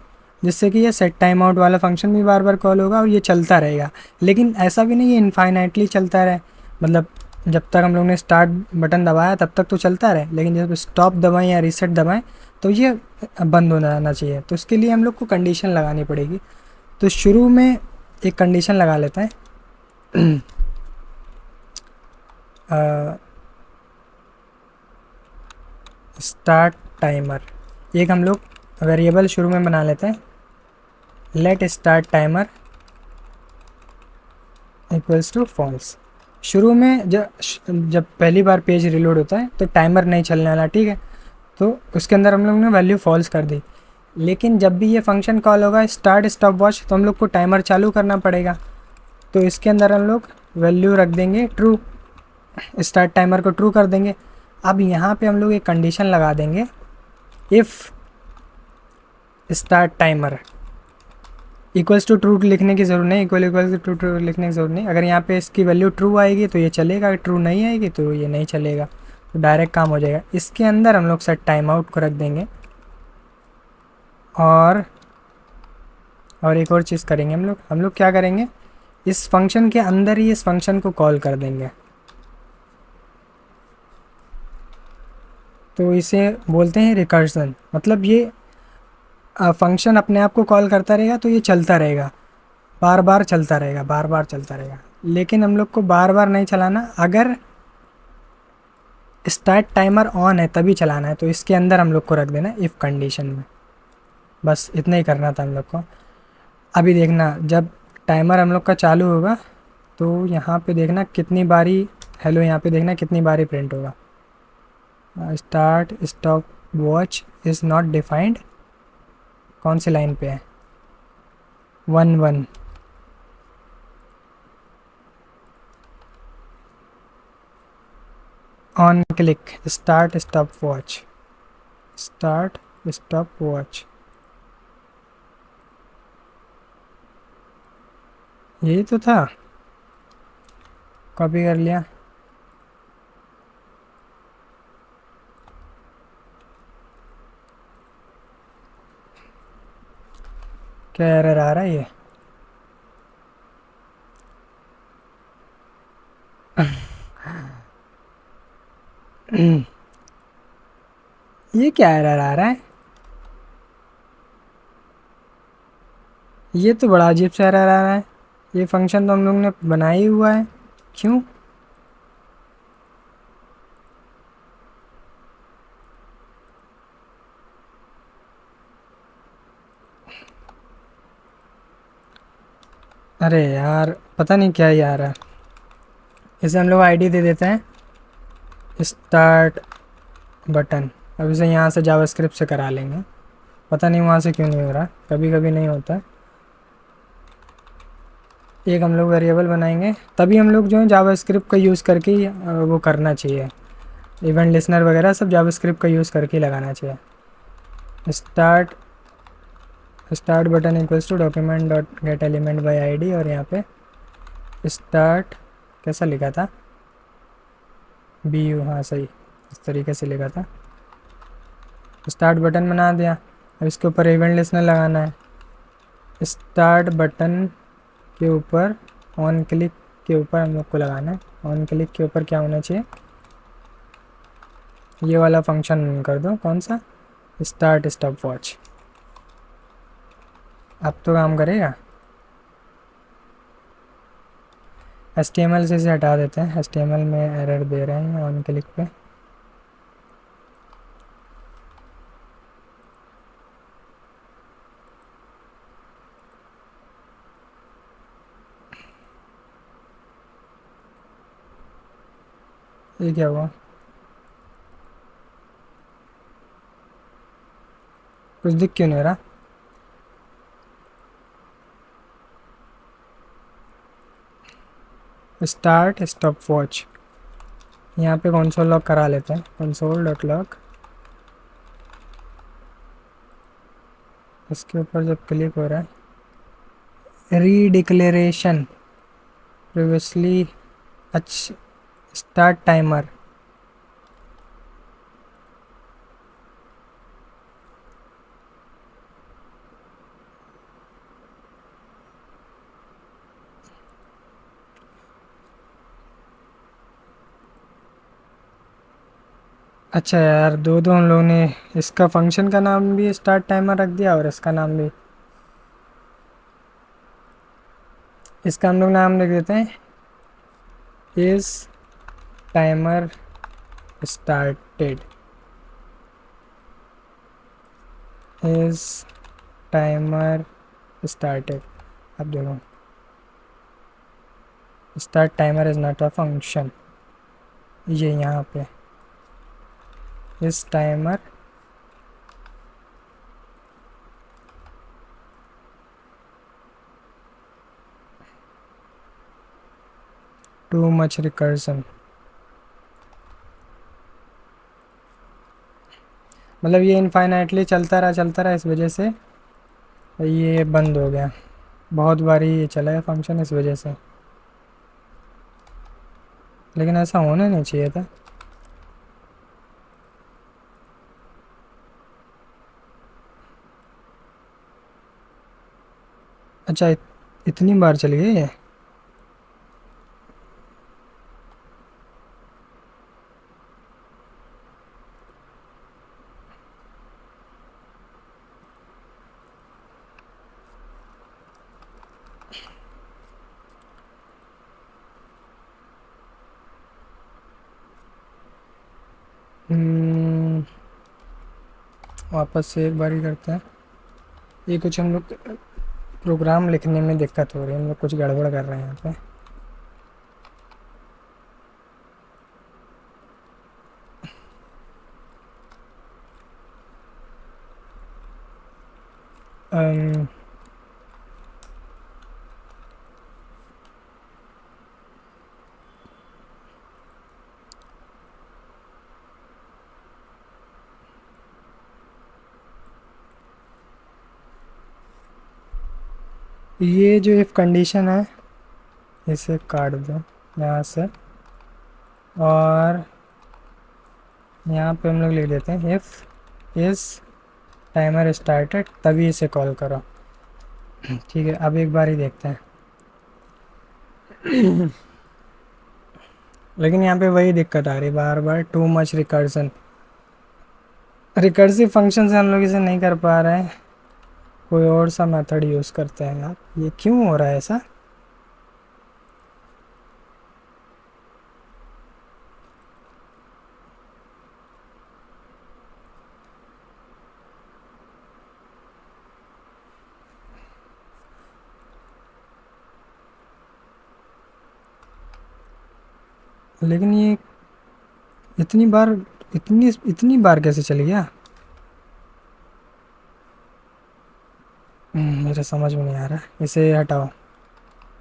जिससे कि ये सेट टाइम आउट वाला फंक्शन भी बार बार कॉल होगा और ये चलता रहेगा। लेकिन ऐसा भी नहीं है इनफाइनाइटली चलता रहे, मतलब जब तक हम लोग ने स्टार्ट बटन दबाया तब तक तो चलता रहे, लेकिन जब स्टॉप दबाएं या रीसेट दबाएं तो ये बंद हो जाना चाहिए। तो उसके लिए हम लोग को कंडीशन लगानी पड़ेगी। तो शुरू में एक कंडीशन लगा लेते हैं स्टार्ट टाइमर, एक हम लोग वेरिएबल शुरू में बना लेते हैं, let start timer equals to false. शुरू में जब पहली बार पेज रिलोड होता है तो टाइमर नहीं चलने वाला, ठीक है। तो उसके अंदर हम लोग ने वैल्यू फॉल्स कर दी। लेकिन जब भी ये फंक्शन कॉल होगा स्टार्ट स्टॉप वॉच, तो हम लोग को टाइमर चालू करना पड़ेगा। तो इसके अंदर हम लोग वैल्यू रख देंगे ट्रू, स्टार्ट टाइमर को ट्रू कर देंगे। अब यहाँ पे हम लोग एक कंडीशन लगा देंगे, if start timer equals to true लिखने की ज़रूरत नहीं, इक्वल्स टू ट्रू लिखने की ज़रूरत नहीं। अगर यहाँ पे इसकी वैल्यू ट्रू आएगी तो ये चलेगा, ट्रू नहीं आएगी तो ये नहीं चलेगा, तो डायरेक्ट काम हो जाएगा। इसके अंदर हम लोग सेट टाइम आउट को रख देंगे, और एक और चीज़ करेंगे हम लोग क्या करेंगे, इस फंक्शन के अंदर ही इस फंक्शन को कॉल कर देंगे। तो इसे बोलते हैं रिकर्सन, मतलब ये फंक्शन अपने आप को कॉल करता रहेगा, तो ये चलता रहेगा, बार बार चलता रहेगा, बार बार चलता रहेगा। लेकिन हम लोग को बार बार नहीं चलाना, अगर स्टार्ट टाइमर ऑन है तभी चलाना है। तो इसके अंदर हम लोग को रख देना इफ़ कंडीशन में, बस इतना ही करना था हम लोग को। अभी देखना जब टाइमर हम लोग का चालू होगा तो यहाँ पे देखना कितनी बारी हेलो, यहाँ पे देखना कितनी बारी प्रिंट होगा। Start stop watch is not defined, कौन सी लाइन पे है, 1 on click start stop watch, start stop watch, यही तो था, कॉपी कर लिया। क्या एरर आ रहा है ये, ये क्या एरर आ रहा है? ये तो बड़ा अजीब सा एरर आ रहा है। ये फंक्शन तो हम लोग ने बनाया ही हुआ है, क्यों? अरे यार, पता नहीं क्या ही आ रहा है। इसे हम लोग आईडी दे देते हैं स्टार्ट बटन। अब इसे यहाँ से जावास्क्रिप्ट से करा लेंगे। पता नहीं वहाँ से क्यों नहीं हो रहा, कभी कभी नहीं होता। एक हम लोग वेरिएबल बनाएंगे, तभी हम लोग जो है जावास्क्रिप्ट का यूज़ करके ही वो करना चाहिए। इवेंट लिसनर वगैरह सब जावास्क्रिप्ट का यूज़ करके ही लगाना चाहिए। Start start button equals to document dot get element by ID, और यहाँ पे स्टार्ट कैसा लिखा था, बी यू, हाँ सही, इस तरीके से लिखा था। स्टार्ट बटन बना दिया। अब इसके ऊपर इवेंट लिसनर लगाना है। स्टार्ट बटन के ऊपर ऑन क्लिक के ऊपर हम लोग को लगाना है। ऑन क्लिक के ऊपर क्या होना चाहिए, ये वाला फंक्शन कर दो। कौन सा? Start stop watch. अब तो काम करेगा। HTML से इसे हटा देते हैं, HTML में एरर दे रहे हैं ऑन क्लिक पे। ये क्या हुआ, कुछ दिख क्यों नहीं रहा? स्टार्ट स्टॉप वॉच, यहाँ पे कंसोल लॉक करा लेते हैं। कंसोल डॉट लॉक, इसके ऊपर जब क्लिक हो रहा है रीडिक्लेरेशन प्रीवियसली, अच्छा स्टार्ट टाइमर। अच्छा यार, दो दो हम लोगों ने इसका फंक्शन का नाम भी स्टार्ट टाइमर रख दिया और इसका नाम भी। इसका हम लोग नाम लिख देते हैं इस टाइमर स्टार्टेड, इस टाइमर स्टार्टेड। अब देखो, start timer is not a function, ये यहाँ पे इस टाइमर टू मच रिकर्सन, मतलब ये इनफाइनाइटली चलता रहा, इस वजह से ये बंद हो गया। बहुत बारी ये चला है फंक्शन इस वजह से, लेकिन ऐसा होना नहीं चाहिए था। अच्छा, इतनी बार चल गई है। वापस से एक बारी करते हैं। ये कुछ हम लोग प्रोग्राम लिखने में दिक्कत हो रही है, हम लोग कुछ गड़बड़ कर रहे हैं यहाँ पे। अम, ये जो इफ़ कंडीशन है इसे काट दो यहाँ से, और यहाँ पे हम लोग लिख देते हैं इफ़ इस टाइमर स्टार्टेड, तभी इसे कॉल करो। ठीक है, अब एक बार ही देखते हैं। लेकिन यहाँ पे वही दिक्कत आ रही बार बार, too much recursion. Recursive function से हम लोग इसे नहीं कर पा रहे हैं, कोई और सा मेथड यूज़ करते हैं यार। ये क्यों हो रहा है ऐसा? लेकिन ये इतनी बार, इतनी इतनी बार कैसे चल गया? मेरे समझ में नहीं आ रहा, इसे हटाओ।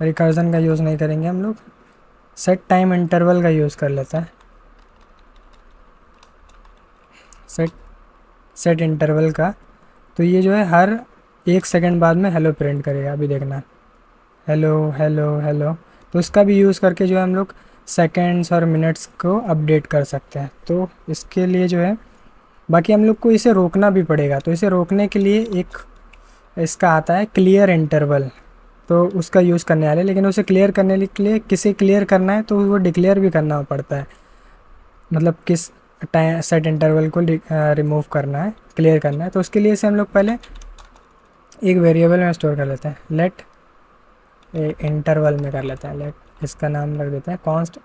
रिकर्जन का यूज़ नहीं करेंगे हम लोग, सेट टाइम इंटरवल का यूज़ कर लेता है। सेट सेट इंटरवल का, तो ये जो है हर 1 सेकंड बाद में हेलो प्रिंट करेगा। अभी देखना, हेलो हेलो हेलो। तो इसका भी यूज़ करके जो है हम लोग सेकेंड्स और मिनट्स को अपडेट कर सकते हैं। तो इसके लिए जो है, बाकी हम लोग को इसे रोकना भी पड़ेगा। तो इसे रोकने के लिए एक इसका आता है क्लियर इंटरवल, तो उसका यूज़ करने वाले। लेकिन उसे क्लियर करने के लिए, किसे क्लियर करना है तो वो डिक्लेयर भी करना पड़ता है, मतलब किस टाइम सेट इंटरवल को रिमूव करना है, क्लियर करना है। तो उसके लिए से हम लोग पहले एक वेरिएबल में स्टोर कर लेते हैं, लेट इंटरवल में कर लेते हैं। लेट इसका नाम रख देते हैं कॉन्स्ट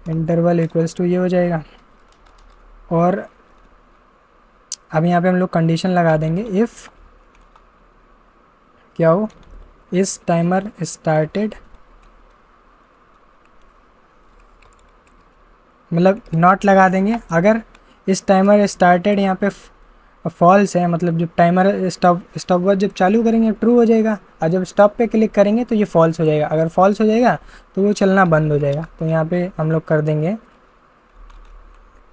इंटरवल इक्वल्स टू ये हो जाएगा। और अब यहाँ पे हम लोग कंडीशन लगा देंगे, इफ़ क्या हो, इस टाइमर स्टार्टेड, मतलब नॉट लगा देंगे अगर इस टाइमर स्टार्टेड यहाँ पे फॉल्स है, मतलब जब टाइमर स्टॉप वॉच जब चालू करेंगे ट्रू हो जाएगा, और जब स्टॉप पे क्लिक करेंगे तो ये फॉल्स हो जाएगा। अगर फॉल्स हो जाएगा तो वो चलना बंद हो जाएगा। तो यहाँ पे हम लोग कर देंगे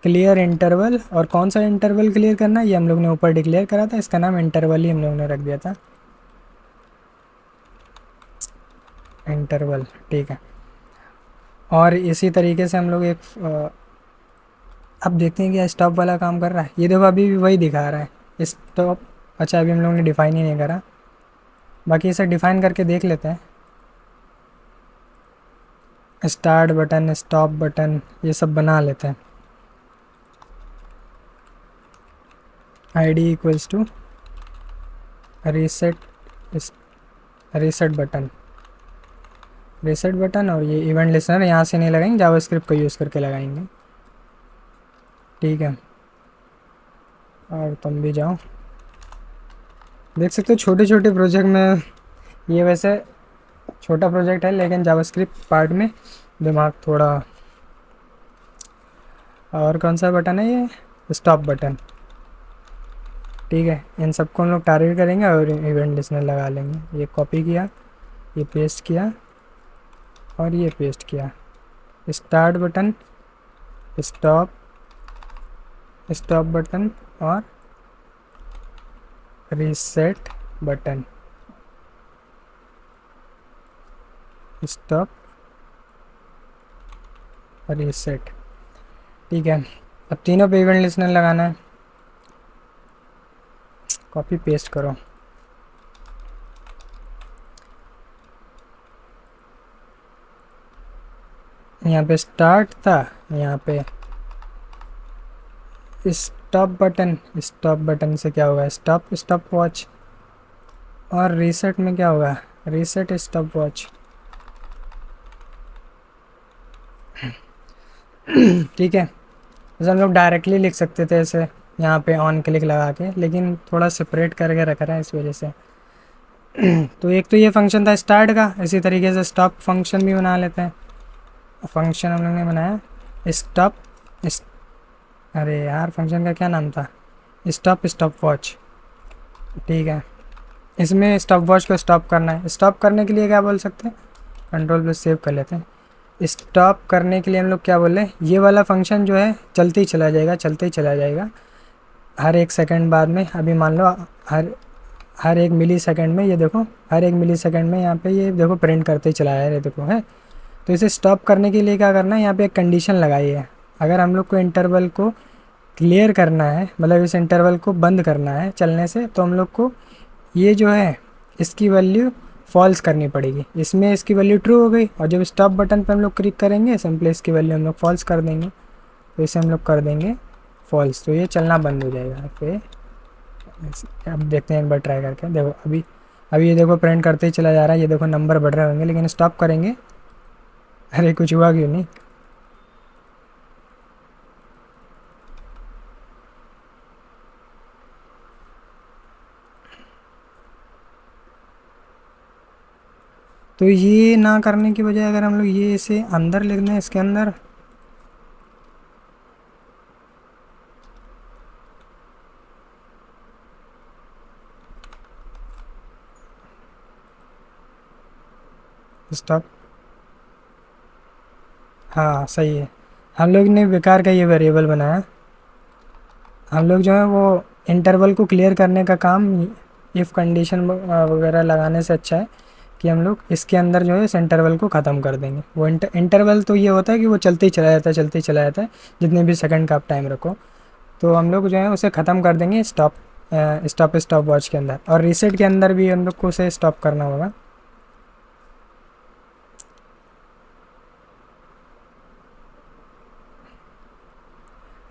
क्लियर इंटरवल। और कौन सा इंटरवल क्लियर करना है ये हम लोग ने ऊपर डिक्लेयर करा था, इसका नाम इंटरवल ही हम लोग ने रख दिया था, इंटरवल। ठीक है। और इसी तरीके से हम लोग एक अब देखते हैं कि स्टॉप वाला काम कर रहा है। ये देखो अभी भी वही दिखा रहा है स्टॉप। अच्छा, अभी हम लोग ने डिफ़ाइन ही नहीं करा, बाकी इसे डिफ़ाइन करके देख लेते हैं। स्टार्ट बटन, स्टॉप बटन, ये सब बना लेते हैं। ID equals to reset reset button, reset button. और ये इवेंट लिसनर यहाँ से नहीं लगाएंगे, जावास्क्रिप्ट का यूज़ करके लगाएंगे। ठीक है। और तुम भी जाओ, देख सकते हो छोटे छोटे प्रोजेक्ट में, ये वैसे छोटा प्रोजेक्ट है लेकिन जावास्क्रिप्ट पार्ट में दिमाग थोड़ा। और कौन सा बटन है ये, स्टॉप बटन। ठीक है, इन सबको हम लोग टारगेट करेंगे और इवेंट लिसनर लगा लेंगे। ये कॉपी किया, ये पेस्ट किया और ये पेस्ट किया। Start button, stop stop button और रीसेट बटन, स्टॉप रीसेट। ठीक है, अब तीनों पे इवेंट लिसनर लगाना है। कॉपी पेस्ट करो। यहाँ पे स्टार्ट था, यहाँ पे स्टॉप बटन, स्टॉप बटन से क्या होगा, स्टॉप स्टॉप वॉच। और रीसेट में क्या होगा, रीसेट स्टॉप वॉच। ठीक है, जैसे हम लोग डायरेक्टली लिख सकते थे ऐसे यहाँ पे ऑन क्लिक लगा के, लेकिन थोड़ा सेपरेट करके रख रहा है इस वजह से। तो एक तो ये फंक्शन था स्टार्ट का, इसी तरीके से स्टॉप फंक्शन भी बना लेते हैं। फंक्शन हम लोग ने बनाया स्टॉप अरे यार फंक्शन का क्या नाम था, स्टॉप स्टॉप वॉच। ठीक है, इसमें स्टॉप वॉच को स्टॉप करना है। स्टॉप करने के लिए क्या बोल सकते हैं, कंट्रोल प्लस सेव कर लेते हैं। स्टॉप करने के लिए हम लोग क्या बोल रहे हैं, ये वाला फंक्शन जो है चलते ही चला जाएगा, चलते ही चला जाएगा हर 1 सेकंड बाद में। अभी मान लो हर 1 मिली सेकंड में, ये देखो हर 1 मिली सेकंड में यहाँ पे ये देखो प्रिंट करते ही चला है, ये देखो है। तो इसे स्टॉप करने के लिए क्या करना है, यहाँ पे एक कंडीशन लगाई है। अगर हम लोग को इंटरवल को क्लियर करना है, मतलब इस इंटरवल को बंद करना है चलने से, तो हम लोग को ये जो है इसकी वैल्यू फॉल्स करनी पड़ेगी। इसमें इसकी वैल्यू ट्रू हो गई, और जब स्टॉप बटन पर हम लोग क्लिक करेंगे सिंपली इसकी वैल्यू हम लोग फॉल्स कर देंगे। तो इसे हम लोग कर देंगे फॉल्स, तो ये चलना बंद हो जाएगा। फिर अब देखते हैं एक बार ट्राई करके। देखो अभी ये देखो प्रिंट करते ही चला जा रहा है, ये देखो नंबर बढ़ रहे होंगे, लेकिन स्टॉप करेंगे, अरे कुछ हुआ क्यों नहीं। तो ये ना करने की बजाय अगर हम लोग ये इसे अंदर लिख दें, इसके अंदर स्टॉप, हाँ सही है। हम लोग ने बेकार का ये वेरिएबल बनाया। हम लोग जो है वो इंटरवल को क्लियर करने का काम इफ़ कंडीशन वगैरह लगाने से अच्छा है कि हम लोग इसके अंदर जो है इस इंटरवल को ख़त्म कर देंगे। वो इंटरवल तो ये होता है कि वो चलते ही चला जाता है, चलते ही चला जाता है, जितने भी सेकंड का आप टाइम रखो। तो हम लोग जो है उसे ख़त्म कर देंगे स्टॉप वॉच के अंदर, और रीसेट के अंदर भी हम लोग को उसे स्टॉप करना होगा।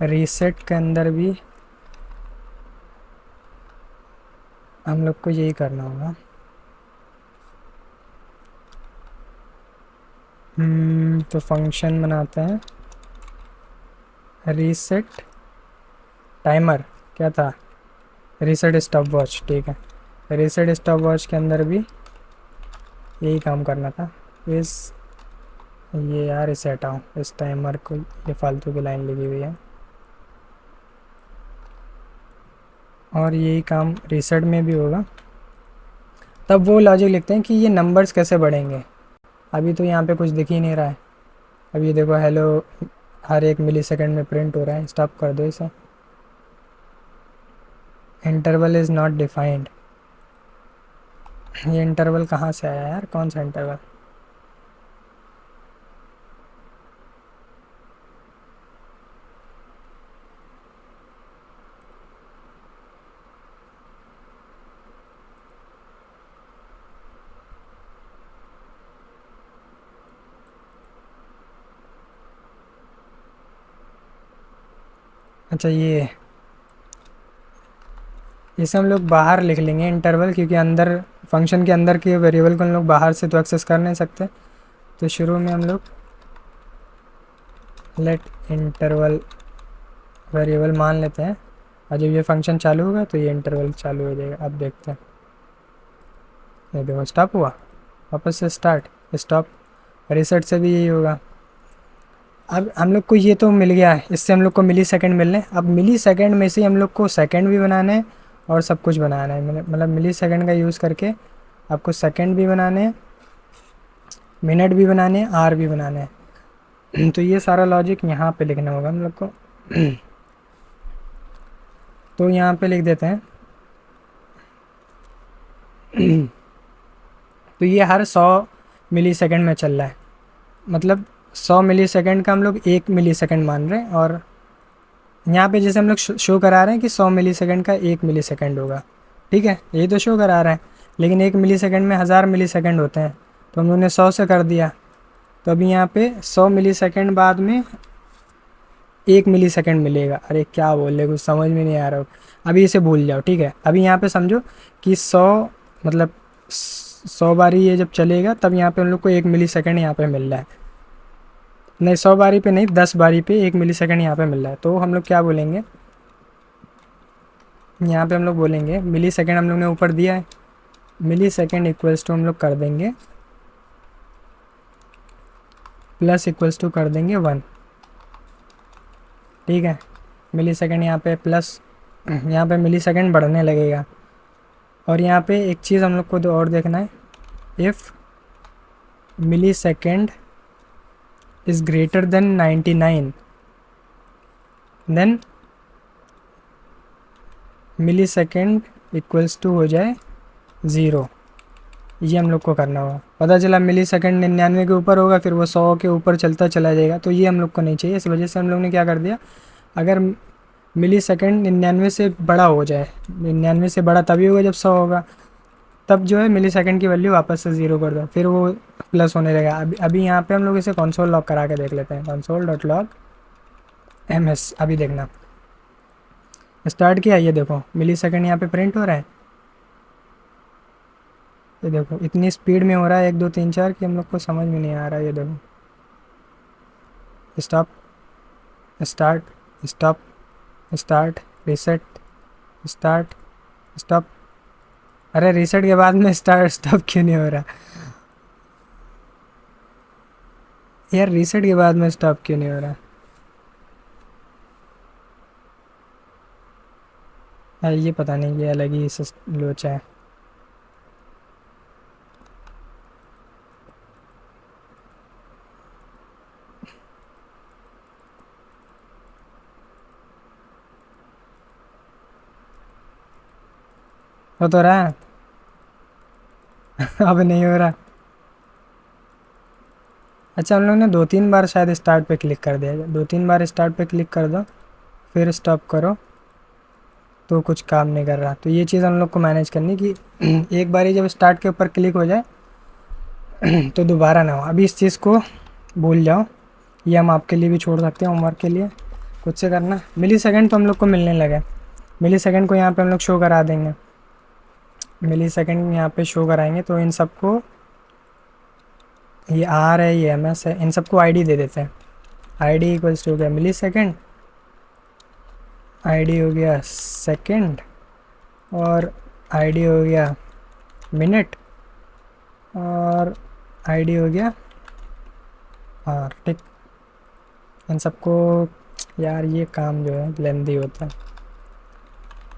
रीसेट के अंदर भी हम लोग को यही करना होगा। तो फंक्शन बनाते हैं रीसेट टाइमर, क्या था, रीसेट स्टॉप वॉच, ठीक है। रीसेट स्टॉप वॉच के अंदर भी यही काम करना था। इस ये यार इसे हटाओ, इस टाइमर को, ये फालतू की लाइन लगी हुई है। और यही काम रीसेट में भी होगा। तब वो लॉजिक लिखते हैं कि ये नंबर्स कैसे बढ़ेंगे। अभी तो यहाँ पे कुछ दिख ही नहीं रहा है। अब ये देखो हेलो हर एक मिली सेकेंड में प्रिंट हो रहा है। स्टॉप कर दो इसे। Interval is not defined. ये इंटरवल कहाँ से आया यार, कौन सा इंटरवल। अच्छा ये इसे हम लोग बाहर लिख लेंगे इंटरवल, क्योंकि अंदर फंक्शन के अंदर के वेरिएबल को हम लोग बाहर से तो एक्सेस कर नहीं सकते। तो शुरू में हम लोग लेट इंटरवल वेरिएबल मान लेते हैं, और जब ये फंक्शन चालू होगा तो ये इंटरवल चालू हो जाएगा। अब देखते हैं, ये देखो स्टॉप हुआ, वापस से स्टार्ट, स्टॉप। रीसेट से भी यही होगा। अब हम लोग को ये तो मिल गया है, इससे हम लोग को मिली सेकेंड मिलने। अब मिली सेकेंड में से हम लोग को सेकेंड भी बनाना है और सब कुछ बनाना है। मतलब मिली सेकेंड का यूज़ करके आपको सेकेंड भी बनाने हैं, मिनट भी बनाने हैं, आर भी बनाने हैं। तो ये सारा लॉजिक यहाँ पे लिखना होगा हम लोग को। तो यहाँ पे लिख देते हैं। तो ये हर 100 मिली सेकेंड में चल रहा है, मतलब 100 मिली सेकेंड का हम लोग 1 मिली सेकेंड मान रहे हैं। और यहाँ पे जैसे हम लोग शो करा रहे हैं कि 100 मिली सेकेंड का 1 मिली सेकेंड होगा, ठीक है, यही तो शो करा रहा है। लेकिन 1 मिली सेकेंड में 1000 मिली सेकेंड होते हैं, तो हम लोगों ने 100 से कर दिया। तो अभी यहाँ पे 100 मिली सेकेंड बाद में 1 मिली सेकेंड मिलेगा। अरे क्या बोल रहे, कुछ समझ में नहीं आ रहा हो। अभी इसे भूल जाओ, ठीक है। अभी यहाँ पे समझो कि 100 मतलब 100 बारी ये जब चलेगा तब यहाँ पे हम लोग को 1 मिली सेकेंड यहाँ पे मिल रहा है। नहीं 100 बारी पे नहीं, 10 बारी पे 1 मिली सेकेंड यहाँ पे मिल रहा है। तो हम लोग क्या बोलेंगे, यहाँ पे हम लोग बोलेंगे मिली सेकेंड हम लोग ने ऊपर दिया है, मिली सेकेंड इक्वल्स टू हम लोग कर देंगे प्लस इक्वल्स टू कर देंगे 1, ठीक है। मिली सेकेंड यहाँ पे प्लस, यहाँ पे मिली सेकेंड बढ़ने लगेगा। और यहाँ पे एक चीज़ हम लोग को तो और देखना है, if millisecond is greater than 99 then millisecond equals to हो जाए 0। ये हम लोग को करना होगा। पता चला मिली सेकेंड 99 के ऊपर होगा, फिर वो 100 के ऊपर चलता चला जाएगा, तो ये हम लोग को नहीं चाहिए। इस वजह से हम लोग ने क्या कर दिया, अगर मिली सेकेंड 99 से बड़ा हो जाए, 99 से बड़ा तभी होगा जब 100 होगा, तब जो है मिली सेकेंड की वैल्यू वापस से ज़ीरो कर दो, फिर वो प्लस होने लगेगा। अभी यहाँ पे हम लोग इसे कंसोल लॉग करा के देख लेते हैं, कंसोल डॉट लॉग MS। अभी देखना, स्टार्ट किया, ये देखो मिली सेकेंड यहाँ पे प्रिंट हो रहा है। ये देखो इतनी स्पीड में हो रहा है 1 2 3 4 कि हम लोग को समझ में नहीं आ रहा है। ये देखो, stop, start, stop, start, reset, start, stop. अरे रीसेट के बाद में स्टार्ट स्टॉप क्यों नहीं हो रहा यार? रीसेट के बाद में स्टॉप क्यों नहीं हो रहा? यार ये पता नहीं, ये अलग ही लोचा है। हो तो रहा है अब नहीं हो रहा। अच्छा, हम लोग ने 2 3 बार शायद स्टार्ट पे क्लिक कर दिया, 2 3 बार स्टार्ट पे क्लिक कर दो, फिर स्टॉप करो तो कुछ काम नहीं कर रहा। तो ये चीज़ हम लोग को मैनेज करनी कि एक बार ही जब स्टार्ट के ऊपर क्लिक हो जाए तो दोबारा ना हो। अभी इस चीज़ को भूल जाओ, ये हम आपके लिए भी छोड़ सकते हैं होमवर्क के लिए, खुद से करना। मिली सेकेंड तो हम लोग को मिलने लगे, मिली सेकेंड को यहाँ पे हम लोग शो करा देंगे। मिली सेकेंड यहाँ पे शो कराएंगे तो इन सबको, ये R है, ये MS है, इन सबको ID दे देते हैं। ID इक्वल्स टू हो गया मिली सेकेंड, ID हो गया सेकेंड, और ID हो गया मिनट, और ID हो गया R। ठीक, इन सबको, यार ये काम जो है लेंदी होता है।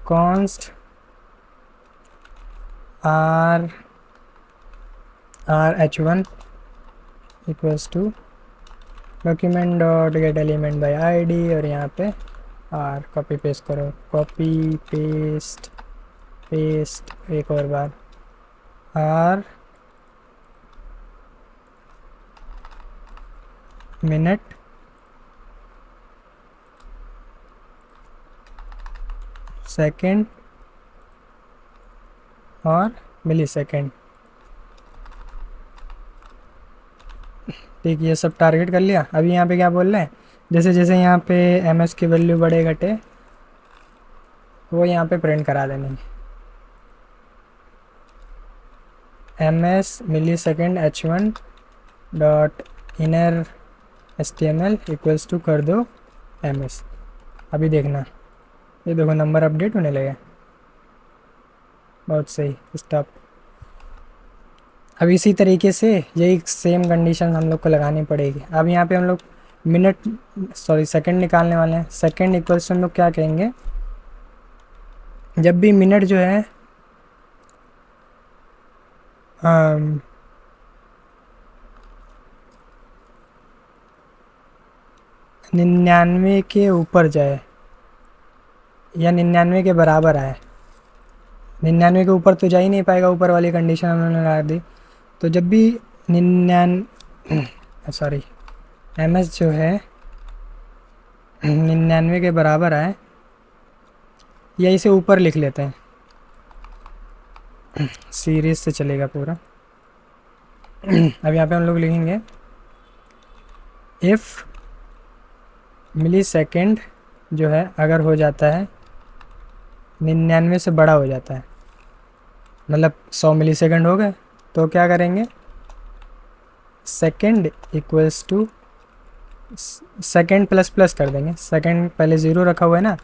Const RH1 equals to document dot get element by ID, और यहाँ पे R कॉपी पेस्ट करो, कॉपी पेस्ट, पेस्ट एक और बार, R मिनट, सेकेंड और मिली सेकेंड। ठीक, ये सब टारगेट कर लिया। अभी यहाँ पे क्या बोल रहे हैं, जैसे जैसे यहाँ पे MS की वैल्यू बढ़े घटे वो यहाँ पे प्रिंट करा देनी। MS millisecond H1 dot inner HTML equals to कर दो MS। अभी देखना, ये देखो नंबर अपडेट होने लगे, बहुत सही। स्टॉप। अब इसी तरीके से यही सेम कंडीशन हम लोग को लगानी पड़ेगी। अब यहाँ पे हम लोग मिनट, सॉरी सेकंड निकालने वाले हैं। सेकंड इक्वल्स हम लोग क्या कहेंगे, जब भी मिनट जो है 99 के ऊपर जाए या 99 के बराबर आए, 99 के ऊपर तो जा ही नहीं पाएगा, ऊपर वाली कंडीशन उन्होंने लगा दी। तो जब भी 99 सॉरी MS जो है 99 के बराबर आए, या इसे ऊपर लिख लेते हैं, सीरीज से चलेगा पूरा। अब यहाँ पे हम लोग लिखेंगे इफ़ मिली सेकेंड जो है अगर हो जाता है 99 से बड़ा हो जाता है, मतलब 100 मिली सेकेंड हो गए, तो क्या करेंगे, second equals to second plus plus कर देंगे। सेकेंड पहले ज़ीरो रखा हुआ है ना,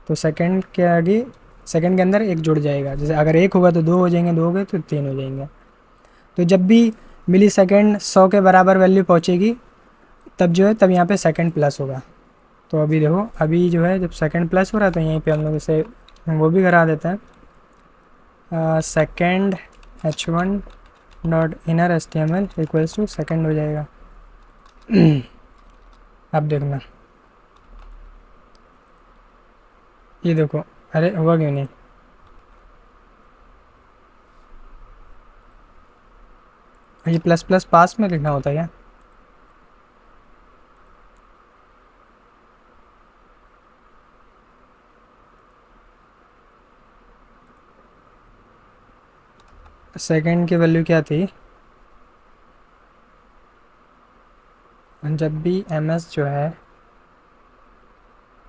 तो सेकेंड के आगे, सेकेंड के अंदर एक जुड़ जाएगा। जैसे अगर 1 होगा तो 2 हो जाएंगे, 2 हो गए तो 3 हो जाएंगे। तो जब भी मिली सेकेंड 100 के बराबर वैल्यू पहुँचेगी तब जो है, तब यहाँ पे सेकेंड प्लस होगा। तो अभी देखो, अभी जो है जब सेकेंड प्लस हो रहा है तो यहीं पे हम लोग इसे वो भी करा देते हैं, second H1 dot inner HTML equals to second हो जाएगा। अब देखना, ये देखो, अरे हुआ क्यों नहीं, ये प्लस प्लस पास में लिखना होता है क्या? सेकंड की वैल्यू क्या थी, जब भी एम एस जो है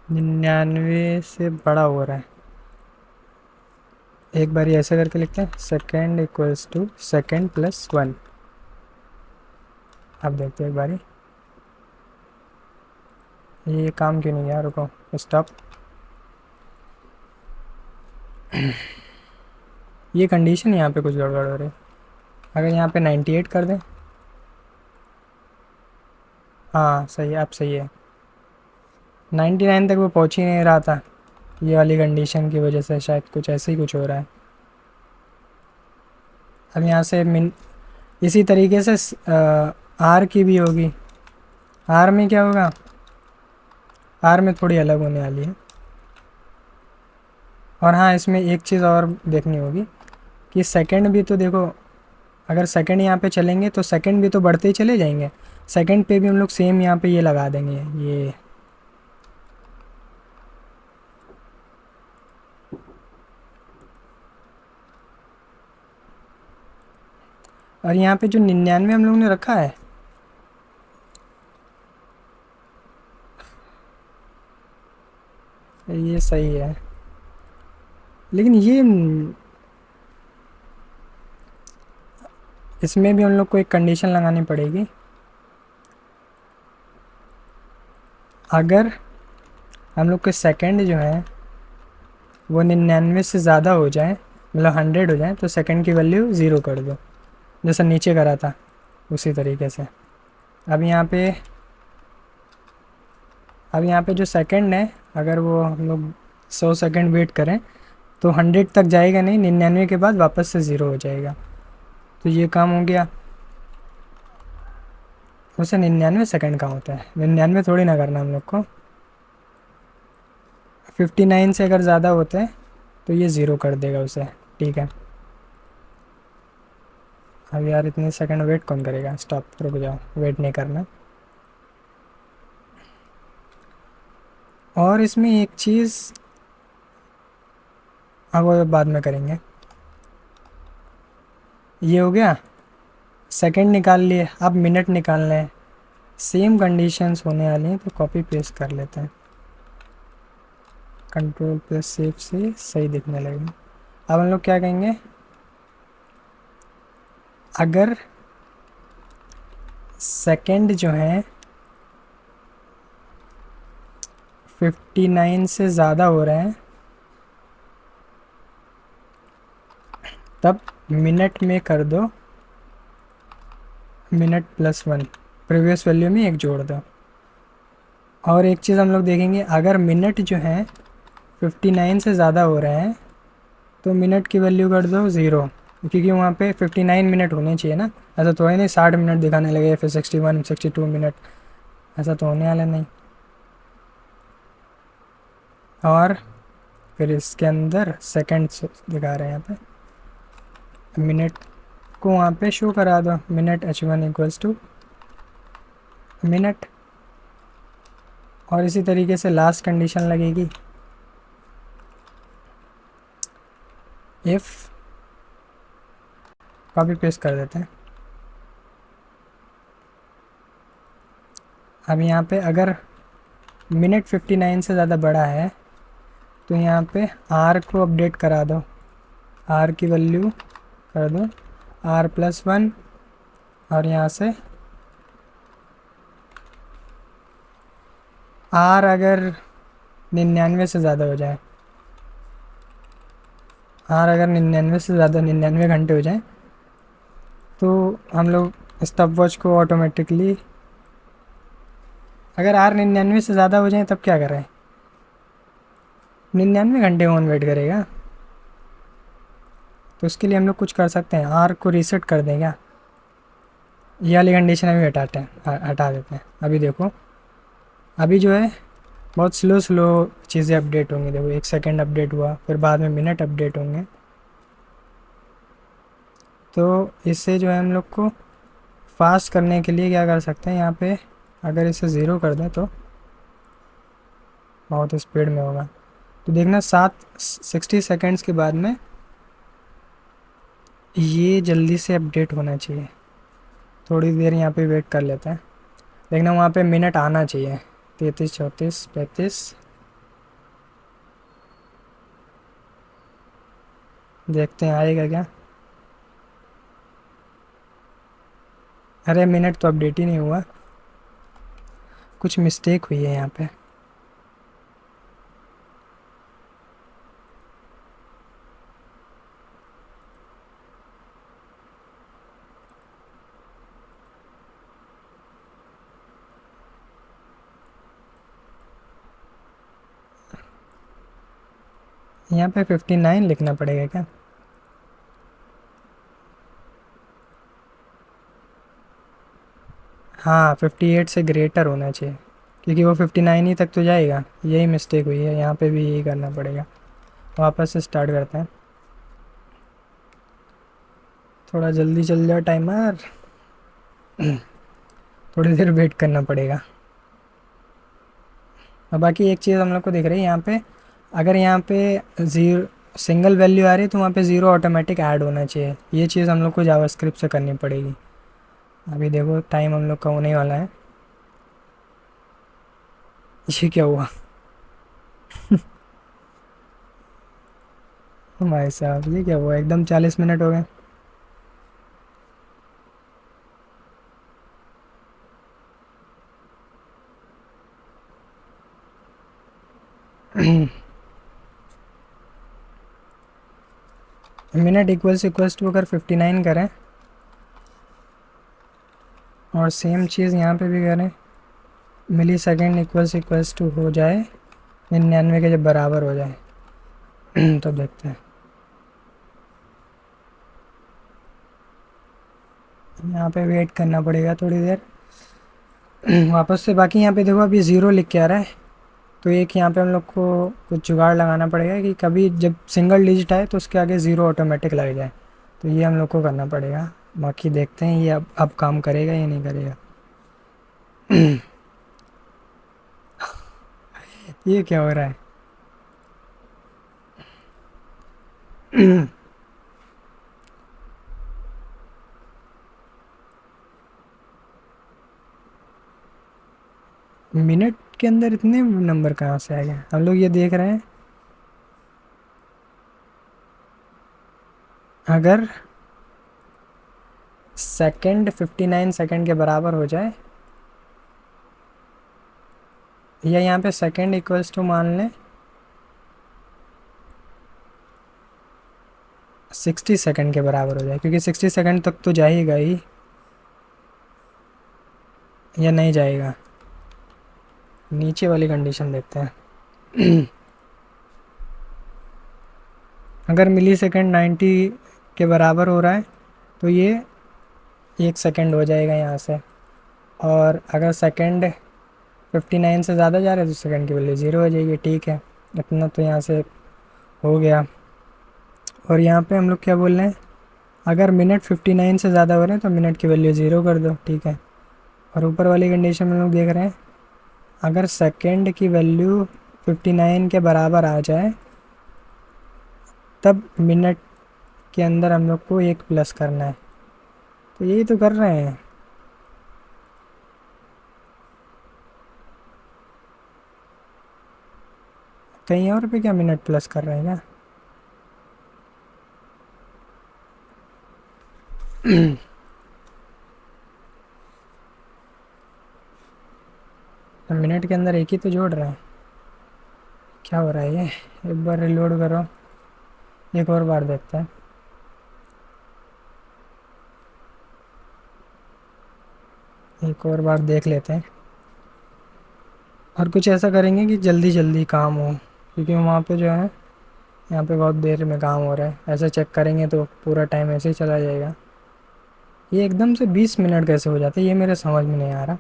99 से बड़ा हो रहा है, एक बार ऐसे करके लिखते हैं, second equals to second plus one. अब देखते हैं एक बारी ये काम क्यों नहीं गया, रुको स्टॉप। ये कंडीशन यहाँ पे कुछ गड़बड़ हो रही है। अगर यहाँ पे 98 कर दें, हाँ सही है, अब सही है। 99 तक वो पहुँच ही नहीं रहा था, ये वाली कंडीशन की वजह से शायद कुछ ऐसे ही कुछ हो रहा है। अब यहाँ से मिन इसी तरीके से आर की भी होगी। आर में क्या होगा, आर में थोड़ी अलग होने वाली है। और हाँ, इसमें एक चीज़ और देखनी होगी कि सेकंड भी तो देखो, अगर सेकंड यहाँ पे चलेंगे तो सेकंड भी तो बढ़ते ही चले जाएंगे। सेकंड पे भी हम लोग सेम यहाँ पे ये लगा देंगे ये। और यहाँ पे जो 99 हम लोग ने रखा है, ये सही है, लेकिन ये इसमें भी हम लोग को एक कंडीशन लगानी पड़ेगी। अगर हम लोग के सेकंड जो है वो 99 से ज़्यादा हो जाए, मतलब 100 हो जाए, तो सेकंड की वैल्यू ज़ीरो कर दो, जैसा नीचे करा था उसी तरीके से। अब यहाँ पे जो सेकंड है, अगर वो हम लोग 100 सेकंड वेट करें तो 100 तक जाएगा नहीं, 99 के बाद वापस से ज़ीरो हो जाएगा। तो ये काम हो गया। वैसे 99 सेकंड का होता है, 99 थोड़ी ना करना हम लोग को। 59 से अगर ज़्यादा होते हैं तो ये ज़ीरो कर देगा उसे, ठीक है। अब यार इतने सेकंड वेट कौन करेगा, स्टॉप, रुक जाओ, वेट नहीं करना। और इसमें एक चीज़, अब वो बाद में करेंगे। ये हो गया, सेकंड निकाल लिए, अब मिनट निकालना है। सेम कंडीशंस होने वाली हैं, तो कॉपी पेस्ट कर लेते हैं, कंट्रोल प्लस सेव से सही दिखने लगेगा। अब हम लोग क्या कहेंगे, अगर सेकंड जो है 59 से ज़्यादा हो रहे हैं, तब मिनट में कर दो minute plus one, previous value में एक जोड़ दो। और एक चीज़ हम लोग देखेंगे, अगर मिनट जो है 59 से ज़्यादा हो रहे हैं तो मिनट की वैल्यू कर दो ज़ीरो, क्योंकि वहाँ पे 59 मिनट होने चाहिए ना। ऐसा तो है नहीं 60 मिनट दिखाने लगे, फिर 61 62 मिनट, ऐसा तो होने वाला नहीं। और फिर इसके अंदर सेकंड्स दिखा रहे हैं यहाँ पे, मिनट को वहाँ पे शो करा दो, minute h1 equals to minute. और इसी तरीके से लास्ट कंडीशन लगेगी, इफ़, कॉपी पेस्ट कर देते हैं। अब यहाँ पे अगर मिनट 59 से ज़्यादा बड़ा है तो यहाँ पे आर को अपडेट करा दो, आर की वैल्यू कर दो आर प्लस वन, और यहाँ से आर अगर 99 से ज़्यादा हो जाए, आर अगर 99 से ज़्यादा 99 घंटे हो जाए, तो हम लोग स्टॉप वॉच को ऑटोमेटिकली, अगर आर 99 से ज़्यादा हो जाए तब क्या करें, 99 घंटे ऑन वेट करेगा। तो उसके लिए हम लोग कुछ कर सकते हैं, आर को रीसेट कर दें क्या, ये वाली कंडीशन अभी हटा देते हैं। अभी देखो, अभी जो है बहुत स्लो चीज़ें अपडेट होंगी। देखो 1 सेकंड अपडेट हुआ, फिर बाद में मिनट अपडेट होंगे। तो इससे जो है हम लोग को फास्ट करने के लिए क्या कर सकते हैं, यहाँ पे अगर इसे ज़ीरो कर दें तो बहुत स्पीड में होगा। तो देखना 60 सेकंड्स के बाद में ये जल्दी से अपडेट होना चाहिए। थोड़ी देर यहाँ पे वेट कर लेते हैं। देखना वहाँ पे मिनट आना चाहिए। 33, 34, 35। देखते हैं आएगा क्या। अरे मिनट तो अपडेट ही नहीं हुआ। कुछ मिस्टेक हुई है यहाँ पे। यहाँ पे 59 लिखना पड़ेगा क्या। हाँ 58 से ग्रेटर होना चाहिए, क्योंकि वो 59 ही तक तो जाएगा। यही मिस्टेक हुई है, यहाँ पे भी यही करना पड़ेगा। वापस से स्टार्ट करते हैं। थोड़ा जल्दी चल जाओ टाइमर। थोड़ी देर वेट करना पड़ेगा। और बाकी एक चीज़ हम लोग को दिख रही है यहाँ पे, अगर यहाँ पे ज़ीरो सिंगल वैल्यू आ रही है तो वहाँ पे ज़ीरो ऑटोमेटिक ऐड होना चाहिए। ये चीज़ हम लोग को जावास्क्रिप्ट से करनी पड़ेगी। अभी देखो टाइम हम लोग का होने वाला है। ये क्या हुआ। भाई साहब ये क्या हुआ, एकदम 40 मिनट हो गए। मिनट इक्वल्स टू अगर 59 करें और सेम चीज़ यहाँ पे भी करें, मिली सेकेंड इक्वल्स टू हो जाए 99 के जब बराबर हो जाए तब देखते हैं। यहाँ पे वेट करना पड़ेगा थोड़ी देर। वापस से बाकी यहाँ पे देखो अभी ज़ीरो लिख के आ रहा है, तो एक यहाँ पे हम लोग को कुछ जुगाड़ लगाना पड़ेगा कि कभी जब सिंगल डिजिट आए तो उसके आगे ज़ीरो ऑटोमेटिक लग जाए। तो ये हम लोग को करना पड़ेगा। बाकी देखते हैं ये अब काम करेगा या नहीं करेगा। ये क्या हो रहा है। मिनट के अंदर इतने नंबर कहाँ से आ गए। हम लोग ये देख रहे हैं अगर सेकंड 59 सेकंड के बराबर हो जाए, या यहाँ पे सेकंड इक्वल्स टू मान लें 60 सेकंड के बराबर हो जाए, क्योंकि 60 सेकंड तक तो जाएगा ही, या नहीं जाएगा। नीचे वाली कंडीशन देखते हैं। अगर मिली सेकेंड 90 के बराबर हो रहा है तो ये 1 सेकंड हो जाएगा यहाँ से। और अगर सेकंड 59 से ज़्यादा जा रहा है तो सेकंड की वैल्यू ज़ीरो हो जाएगी। ठीक है, इतना तो यहाँ से हो गया। और यहाँ पे हम लोग क्या बोल रहे हैं, अगर मिनट 59 से ज़्यादा हो रहे हैं तो मिनट की वैल्यू ज़ीरो कर दो। ठीक है। और ऊपर वाली कंडीशन में हम लोग देख रहे हैं अगर सेकंड की वैल्यू 59 के बराबर आ जाए तब मिनट के अंदर हम लोग को एक प्लस करना है। तो यही तो कर रहे हैं। कहीं और पे क्या मिनट प्लस कर रहे हैं क्या। मिनट के अंदर एक ही तो जोड़ रहे हैं। क्या हो रहा है ये। एक बार रिलोड करो, एक और बार देखते हैं। एक और बार देख लेते हैं और कुछ ऐसा करेंगे कि जल्दी जल्दी काम हो, क्योंकि वहाँ पे जो है यहाँ पे बहुत देर में काम हो रहा है। ऐसा चेक करेंगे तो पूरा टाइम ऐसे ही चला जाएगा। ये एकदम से 20 मिनट कैसे हो जाते हैं ये मेरे समझ में नहीं आ रहा।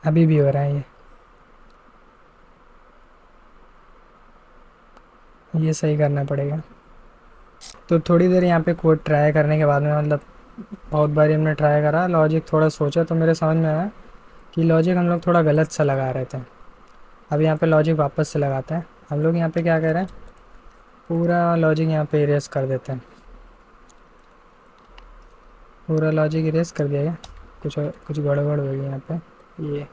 अभी भी हो रहा है ये सही करना पड़ेगा। तो थोड़ी देर यहाँ पे कोड ट्राई करने के बाद में, मतलब बहुत बारी हमने ट्राई करा, लॉजिक थोड़ा सोचा तो मेरे समझ में आया कि लॉजिक हम लोग थोड़ा गलत सा लगा रहे थे। अब यहाँ पे लॉजिक वापस से लगाते हैं। हम लोग यहाँ पे क्या कर रहे हैं, पूरा लॉजिक यहाँ पे इरेज कर देते हैं। पूरा लॉजिक इरेज कर दिया गया, कुछ गड़बड़ हो गई यहाँ पे। ये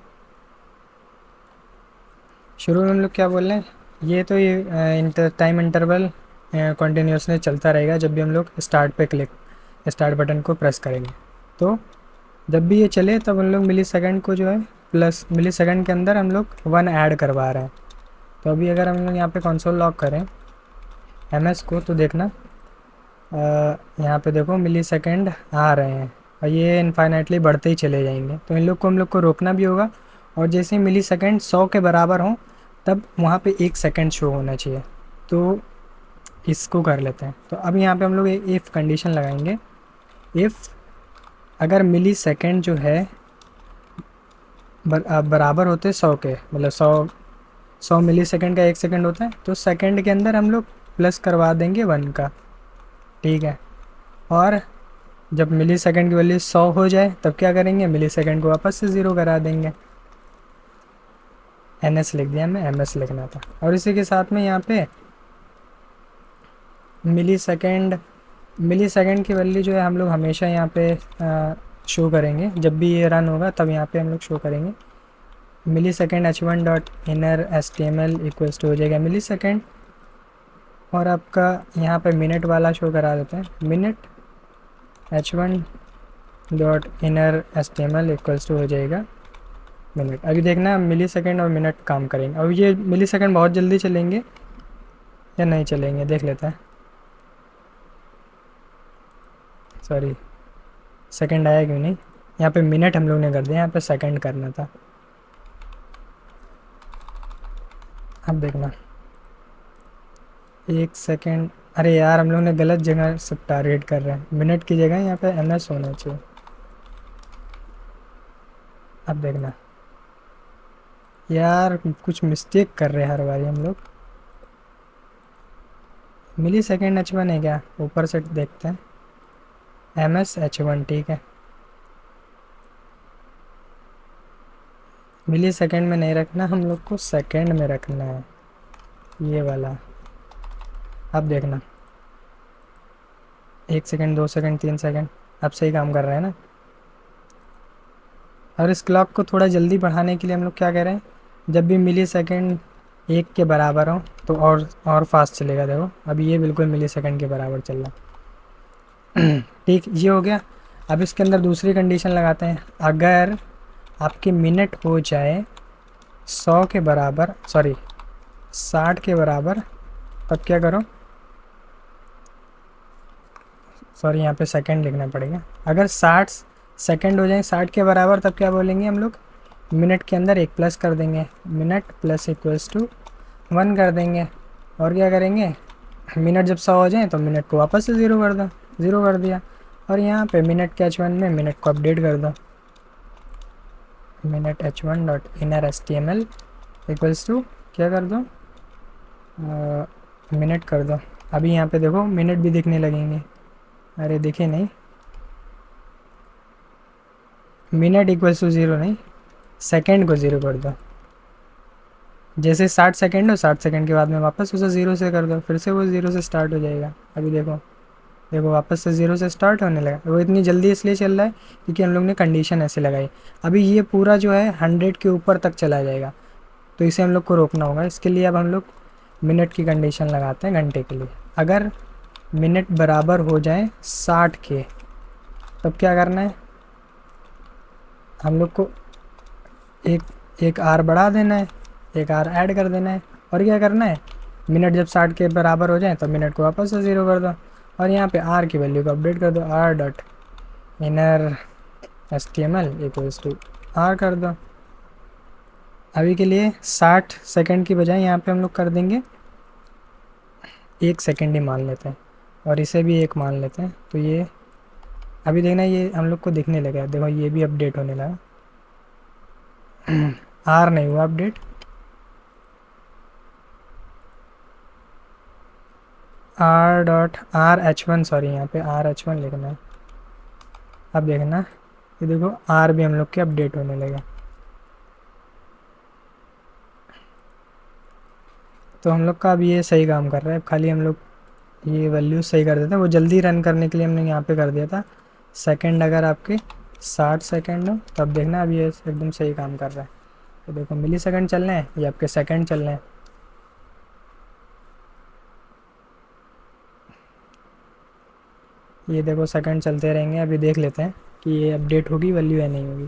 शुरू में हम लोग क्या बोल रहे हैं, ये तो ये टाइम इंटरवल कंटिन्यूसली चलता रहेगा जब भी हम लोग स्टार्ट बटन को प्रेस करेंगे। तो जब भी ये चले तब हम लोग मिली सेकेंड को जो है प्लस मिली सेकेंड के अंदर हम लोग 1 ऐड करवा रहे हैं। तो अभी अगर हम लोग यहाँ पे कंसोल लॉक करें एमएस को तो देखना यहाँ पे देखो मिली सेकेंड आ रहे हैं और ये इनफाइनाइटली बढ़ते ही चले जाएंगे। तो इन लोग को हम लोग को रोकना भी होगा, और जैसे ही मिली सेकेंड 100 के बराबर हों तब वहाँ पे 1 सेकेंड शो होना चाहिए। तो इसको कर लेते हैं। तो अब यहाँ पे हम लोग इफ़ कंडीशन लगाएंगे, इफ़ अगर मिली सेकेंड जो है बराबर होते 100 के, मतलब 100 मिली सेकेंड का 1 सेकेंड होता है, तो सेकेंड के अंदर हम लोग प्लस करवा देंगे 1 का, ठीक है। और जब मिली सेकेंड की वैल्यू 100 हो जाए तब क्या करेंगे, मिली सेकेंड को वापस से 0 करा देंगे। NS लिख दिया, मैं MS लिखना था। और इसी के साथ में यहाँ पे मिली सेकेंड की वैल्यू जो है हम लोग हमेशा यहाँ पे शो करेंगे। जब भी ये रन होगा तब यहाँ पे हम लोग शो करेंगे millisecond h1 dot inner HTML equals to हो जाएगा मिली सेकेंड, और आपका यहाँ पे मिनट वाला शो करा देते हैं, minute h1 dot inner HTML equals to हो जाएगा मिनट। अभी देखना मिली सेकेंड और मिनट काम करेंगे। अब ये मिली सेकेंड बहुत जल्दी चलेंगे या नहीं चलेंगे देख लेते हैं। सॉरी, सेकंड आया क्यों नहीं, यहाँ पे मिनट हम लोग ने कर दिया, यहाँ पे सेकंड करना था। अब देखना 1 सेकंड, अरे यार हम लोग ने गलत जगह सब टारगेट कर रहे हैं, मिनट की जगह यहाँ पे MS होना चाहिए। अब देखना यार कुछ मिस्टेक कर रहे हैं हर बारी हम लोग। मिली सेकेंड H1 है क्या, ऊपर से देखते हैं, MS H1 ठीक है। मिली सेकेंड में नहीं रखना, हम लोग को सेकेंड में रखना है ये वाला। अब देखना 1 सेकेंड 2 सेकेंड 3 सेकेंड, अब सही काम कर रहे हैं ना। और इस क्लॉक को थोड़ा जल्दी बढ़ाने के लिए हम लोग क्या कह रहे हैं, जब भी मिली सेकेंड 1 के बराबर हो तो और फास्ट चलेगा। देखो अभी ये बिल्कुल मिली सेकेंड के बराबर चल रहा ठीक, ये हो गया। अब इसके अंदर दूसरी कंडीशन लगाते हैं, अगर आपके मिनट हो जाए 100 के बराबर, सॉरी 60 के बराबर, तब क्या करो, सॉरी यहाँ पे सेकंड लिखना पड़ेगा। अगर 60 सेकंड हो जाए 60 के बराबर तब क्या बोलेंगे हम लोग, मिनट के अंदर 1 प्लस कर देंगे, मिनट प्लस इक्वल्स टू 1 कर देंगे। और क्या करेंगे, मिनट जब 100 हो जाए तो मिनट को वापस से 0 कर दो, 0 कर दिया। और यहाँ पे मिनट के H1 में मिनट को अपडेट कर दो, minute H1 dot inner HTML equals to क्या कर दो, मिनट कर दो। अभी यहाँ पे देखो मिनट भी दिखने लगेंगे, अरे दिखे नहीं, मिनट इक्वल्स टू 0 नहीं, सेकेंड को 0 कर दो। जैसे 60 सेकेंड हो 60 सेकेंड के बाद में वापस उसे 0 से कर दो, फिर से वो 0 से स्टार्ट हो जाएगा। अभी देखो देखो वापस से 0 से स्टार्ट होने लगा। वो इतनी जल्दी इसलिए चल रहा है क्योंकि हम लोग ने कंडीशन ऐसे लगाई। अभी ये पूरा जो है 100 के ऊपर तक चला जाएगा, तो इसे हम लोग को रोकना होगा। इसके लिए अब हम लोग मिनट की कंडीशन लगाते हैं घंटे के लिए। अगर मिनट बराबर हो जाए 60 के तब क्या करना है, हम लोग को एक R बढ़ा देना है, एक R ऐड कर देना है। और क्या करना है, मिनट जब 60 के बराबर हो जाए तो मिनट को वापस से 0 कर दो, और यहाँ पे R की वैल्यू को अपडेट कर दो, R dot inner HTML equals to R कर दो। अभी के लिए 60 सेकंड की बजाय यहाँ पे हम लोग कर देंगे 1 सेकंड ही मान लेते हैं, और इसे भी 1 मान लेते हैं। तो ये अभी देखना ये हम लोग को दिखने लगा, देखो ये भी अपडेट होने लगा। R नहीं हुआ update, R dot RH1, sorry यहाँ पे RH1 लिखना है। अब देखना ये देखो R भी हम लोग के अपडेट होने लगे। तो हम लोग का अब ये सही काम कर रहा है। अब खाली हम लोग ये वैल्यू सही कर देते हैं। वो जल्दी रन करने के लिए हमने यहाँ पे कर दिया था। सेकंड अगर आपके 60 सेकंड हो तब देखना अब ये एकदम सही काम कर रहा है। तो देखो मिली सेकंड चल रहे हैं, ये आपके सेकंड चल रहे हैं। ये देखो सेकंड चलते रहेंगे। अभी देख लेते हैं कि ये अपडेट होगी वैल्यू या नहीं होगी।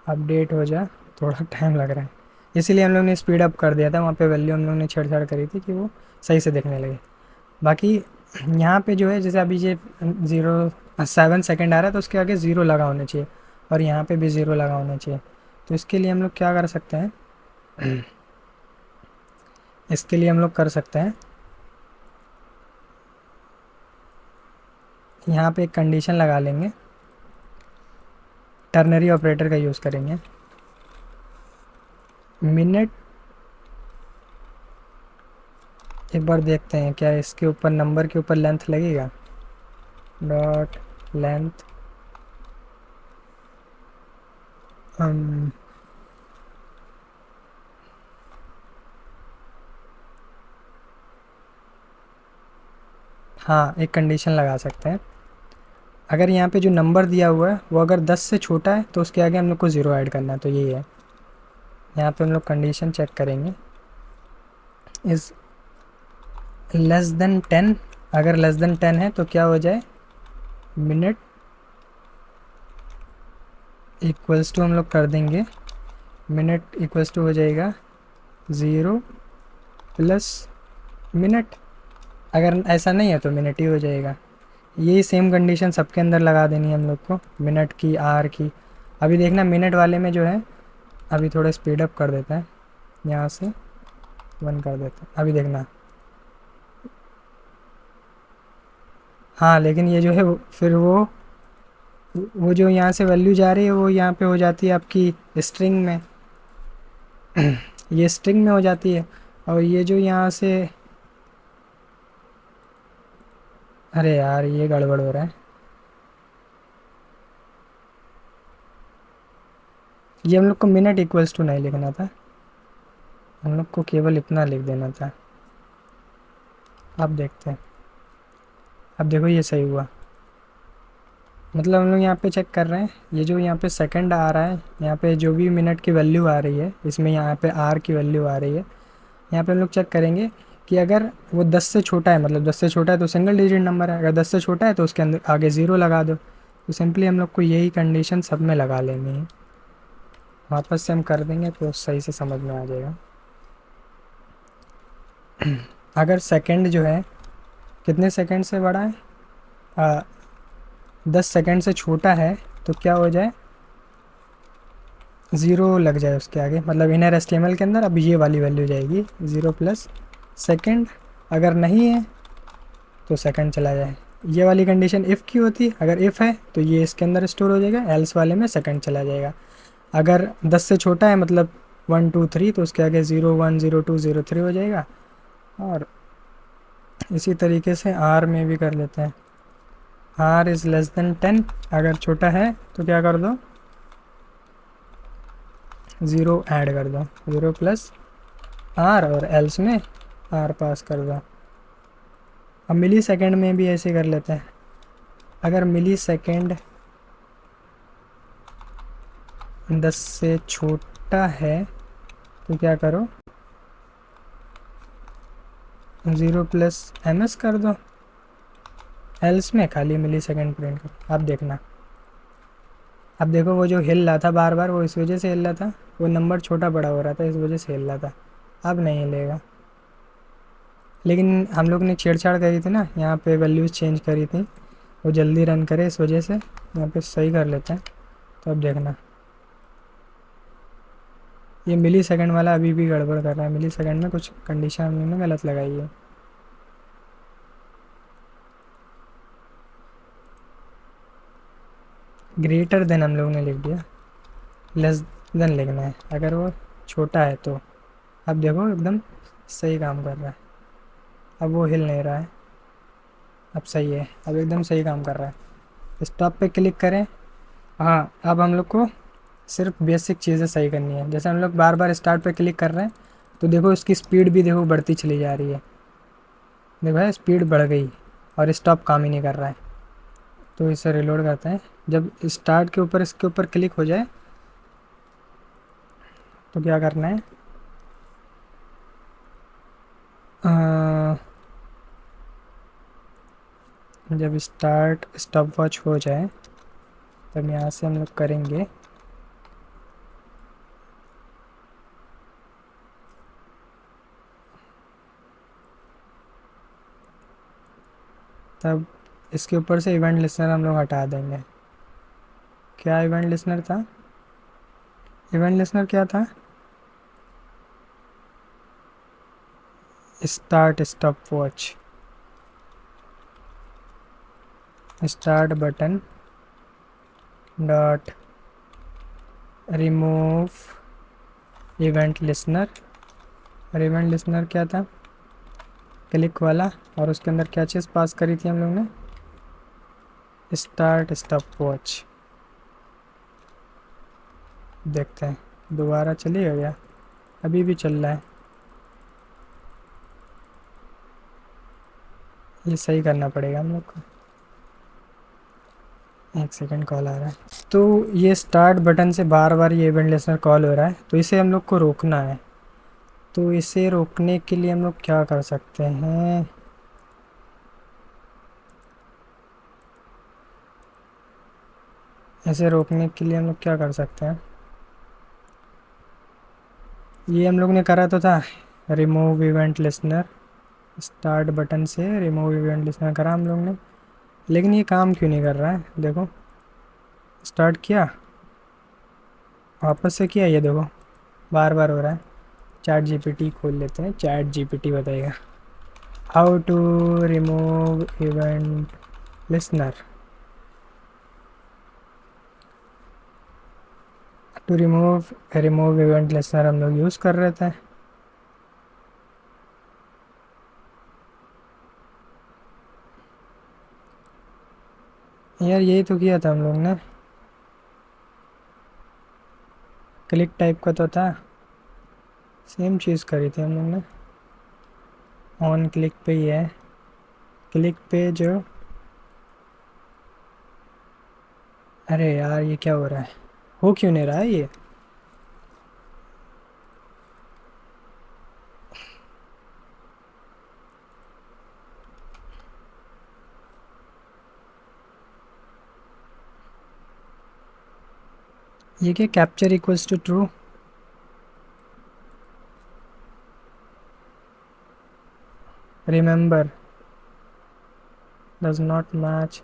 अपडेट हो जा, थोड़ा टाइम लग रहा है, इसीलिए हम लोग ने स्पीड अप कर दिया था। वहाँ पे वैल्यू हम लोग ने छेड़छाड़ करी थी कि वो सही से देखने लगे। बाकी यहाँ पे जो है जैसे अभी ये 0.7 सेकेंड आ रहा है तो उसके आगे ज़ीरो लगा होना चाहिए, और यहाँ पे भी ज़ीरो लगा होना चाहिए। तो इसके लिए हम लोग क्या कर सकते हैं, इसके लिए हम लोग कर सकते हैं, यहाँ पे एक कंडीशन लगा लेंगे, टर्नरी ऑपरेटर का यूज़ करेंगे। मिनट, एक बार देखते हैं क्या इसके ऊपर नंबर के ऊपर लेंथ लगेगा। डॉट लेंथ हाँ, एक कंडीशन लगा सकते हैं। अगर यहाँ पे जो नंबर दिया हुआ है वो अगर 10 से छोटा है तो उसके आगे हम लोग को ज़ीरो ऐड करना है। तो यही है, यहाँ पे हम लोग कंडीशन चेक करेंगे, इज़ लेस देन 10। अगर लेस देन 10 है तो क्या हो जाए, मिनट इक्वल्स टू हम लोग कर देंगे, मिनट इक्वल्स टू हो जाएगा 0 प्लस मिनट। अगर ऐसा नहीं है तो मिनट ही हो जाएगा। यही सेम कंडीशन सबके अंदर लगा देनी है हम लोग को, मिनट की, आर की। अभी देखना मिनट वाले में जो है, अभी थोड़ा स्पीड अप कर देता है, यहाँ से 1 कर देता है। अभी देखना, हाँ लेकिन ये जो है फिर वो जो यहाँ से वैल्यू जा रही है वो यहाँ पे हो जाती है आपकी स्ट्रिंग में। ये स्ट्रिंग में हो जाती है, और ये जो यहाँ से, अरे यार ये गड़बड़ हो रहा है। ये हम लोग को मिनट इक्वल्स टू नहीं लिखना था, हम लोग को केवल इतना लिख देना था। अब देखते हैं, अब देखो ये सही हुआ। मतलब हम लोग यहाँ पे चेक कर रहे हैं, ये जो यहाँ पे सेकंड आ रहा है, यहाँ पे जो भी मिनट की वैल्यू आ रही है इसमें, यहाँ पे आर की वैल्यू आ रही है। यहाँ पे हम लोग चेक करेंगे कि अगर वो 10 से छोटा है, मतलब 10 से छोटा है तो सिंगल डिजिट नंबर है, अगर 10 से छोटा है तो उसके अंदर आगे ज़ीरो लगा दो। तो सिंपली हम लोग को यही कंडीशन सब में लगा लेनी है। वापस से हम कर देंगे तो सही से समझ में आ जाएगा। अगर सेकंड जो है कितने सेकंड से बड़ा है, 10 सेकंड से छोटा है तो क्या हो जाए, ज़ीरो लग जाए उसके आगे, मतलब इनर एस्टीएमएल के अंदर अब ये वाली वैल्यू जाएगी 0 प्लस सेकेंड। अगर नहीं है तो सेकंड चला जाए। ये वाली कंडीशन इफ़ की होती, अगर इफ़ है तो ये इसके अंदर स्टोर हो जाएगा, एल्स वाले में सेकंड चला जाएगा। अगर 10 से छोटा है मतलब 1 2 3 तो उसके आगे 0 1 0 2 0 3 हो जाएगा। और इसी तरीके से आर में भी कर लेते हैं, आर इज़ लेस देन 10। अगर छोटा है तो क्या कर दो, 0 ऐड कर दो, 0 प्लस आर, और एल्स में आर पास कर दो। अब मिली सेकेंड में भी ऐसे कर लेते हैं। अगर मिली सेकेंड 10 से छोटा है तो क्या करो, 0 प्लस एम एस कर दो, एल्स में खाली मिली सेकेंड प्रिंट करो। अब देखना, अब देखो वो जो हिल रहा था बार बार वो इस वजह से हिल रहा था, वो नंबर छोटा बड़ा हो रहा था इस वजह से हिल रहा था। अब नहीं हिलेगा। लेकिन हम लोग ने छेड़छाड़ करी थी ना, यहाँ पे वैल्यूज़ चेंज करी थी, वो जल्दी रन करे इस वजह से यहाँ पे सही कर लेते हैं। तो अब देखना, ये मिली सेकंड वाला अभी भी गड़बड़ कर रहा है, मिली सेकंड में कुछ कंडीशन हमने गलत लगाई है। ग्रेटर देन हम लोग ने लिख दिया, लेस देन लिखना है अगर वो छोटा है तो। अब देखो एकदम सही काम कर रहा है, अब वो हिल नहीं रहा है, अब सही है, अब एकदम सही काम कर रहा है। स्टॉप पे क्लिक करें। हाँ अब हम लोग को सिर्फ बेसिक चीज़ें सही करनी है। जैसे हम लोग बार बार स्टार्ट पे क्लिक कर रहे हैं तो देखो इसकी स्पीड भी देखो बढ़ती चली जा रही है। देखो है स्पीड बढ़ गई और स्टॉप काम ही नहीं कर रहा है। तो इसे रिलोड करते हैं। जब स्टार्ट के ऊपर इसके ऊपर क्लिक हो जाए तो क्या करना है, जब स्टार्ट स्टॉप वॉच हो जाए तब यहाँ से हम लोग करेंगे तब इसके ऊपर से इवेंट लिसनर हम लोग हटा देंगे। क्या इवेंट लिसनर था? इवेंट लिसनर क्या था? Start stop watch, start button dot remove event listener. और इवेंट लिसनर क्या था? क्लिक वाला। और उसके अंदर क्या चीज़ पास करी थी हम लोग ने? Start stop watch. देखते हैं दोबारा चलिए गया, अभी भी चल रहा है। ये सही करना पड़ेगा हम लोग को। एक सेकंड, कॉल आ रहा है। तो ये स्टार्ट बटन से बार बार ये इवेंट लिसनर कॉल हो रहा है, तो इसे हम लोग को रोकना है। तो इसे रोकने के लिए हम लोग क्या कर सकते हैं? इसे रोकने के लिए हम लोग क्या कर सकते हैं? ये हम लोग ने करा तो था, remove event listener. Start button से रिमूव इवेंट लिसनर करा हम लोग ने, लेकिन ये काम क्यों नहीं कर रहा है? देखो स्टार्ट किया, वापस से किया, ये देखो बार बार हो रहा है। चैट जीपीटी खोल लेते हैं, चैट जीपीटी बताएगा how to remove event listener. To remove event listener हम लोग यूज़ कर रहे थे। यार यही तो किया था हम लोग ने, क्लिक टाइप का तो था, सेम चीज़ करी थी हम लोग ने। ऑन क्लिक पे ही है, क्लिक पे जो, अरे यार ये क्या हो रहा है? हो क्यों नहीं रहा है ये क्या capture equals to true? Remember does not match.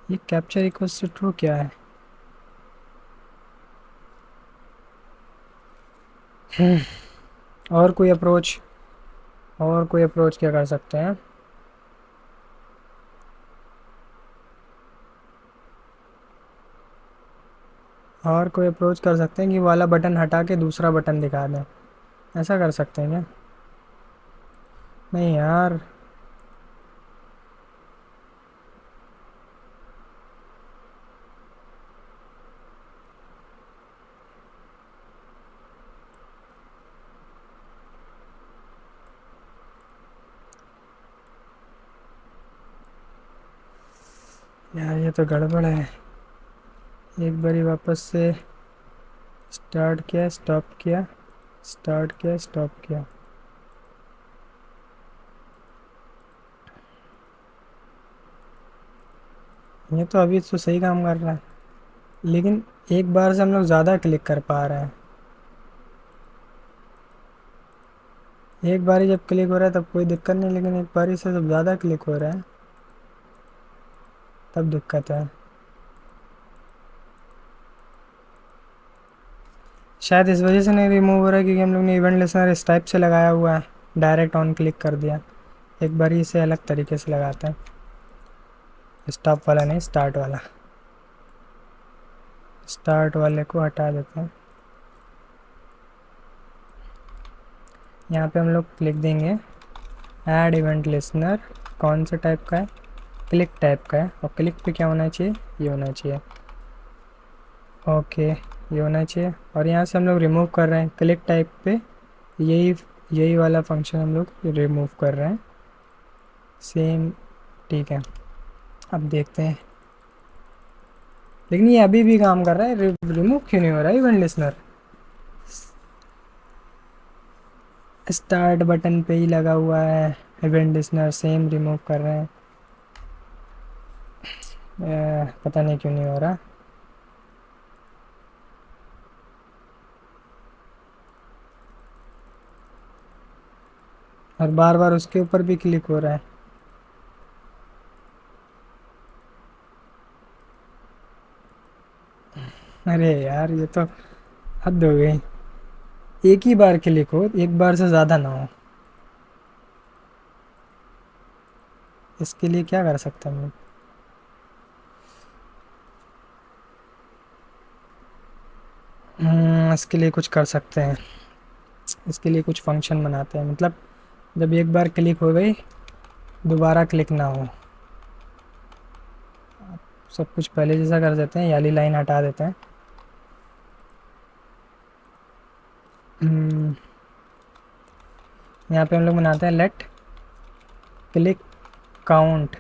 ये कैप्चर इक्वल्स टू ट्रू क्या है? और कोई अप्रोच, और कोई अप्रोच क्या कर सकते हैं? और कोई अप्रोच कर सकते हैं कि वाला बटन हटा के दूसरा बटन दिखा दें, ऐसा कर सकते हैं क्या? नहीं यार, यार ये तो गड़बड़ है। एक बारी वापस से स्टार्ट किया, स्टॉप किया, स्टार्ट किया, स्टॉप किया। ये तो अभी तो सही काम कर रहा है, लेकिन एक बार से हम लोग ज़्यादा क्लिक कर पा रहे हैं। एक बारी जब क्लिक हो रहा है तब कोई दिक्कत नहीं, लेकिन एक बारी से जब ज़्यादा क्लिक हो रहा है तब दिक्कत है। शायद इस वजह से नहीं रिमूव हो रहा है क्योंकि हम लोग ने इवेंट लिसनर इस टाइप से लगाया हुआ है, डायरेक्ट ऑन क्लिक कर दिया। एक बार इसे अलग तरीके से लगाते हैं, स्टॉप वाला नहीं, स्टार्ट वाला। स्टार्ट वाले को हटा देते हैं। यहाँ पे हम लोग लिख देंगे ऐड इवेंट लिसनर, कौन से टाइप का है? क्लिक टाइप का है, और क्लिक पे क्या होना चाहिए, ये होना चाहिए। ओके, ये होना चाहिए। और यहाँ से हम लोग रिमूव कर रहे हैं क्लिक टाइप पे, यही यही वाला फंक्शन हम लोग रिमूव कर रहे हैं सेम। ठीक है, अब देखते हैं, लेकिन ये अभी भी काम कर रहा है, रिमूव क्यों नहीं हो रहा है इवेंट लिसनर? स्टार्ट बटन पे ही लगा हुआ है, इवेंट लिसनर सेम रिमूव कर रहे हैं। पता नहीं क्यों नहीं हो रहा। और बार बार उसके ऊपर भी क्लिक हो रहा है। अरे यार, ये तो हद हो गई। एक ही बार क्लिक हो, एक बार से ज़्यादा ना हो। इसके लिए क्या कर सकते हैं हम लोग? इसके लिए कुछ कर सकते हैं, इसके लिए कुछ फंक्शन बनाते हैं, मतलब जब एक बार क्लिक हो गई दोबारा क्लिक ना हो। सब कुछ पहले जैसा कर देते हैं, ये वाली लाइन हटा देते हैं। हम्म, यहाँ पे हम लोग बनाते हैं let click count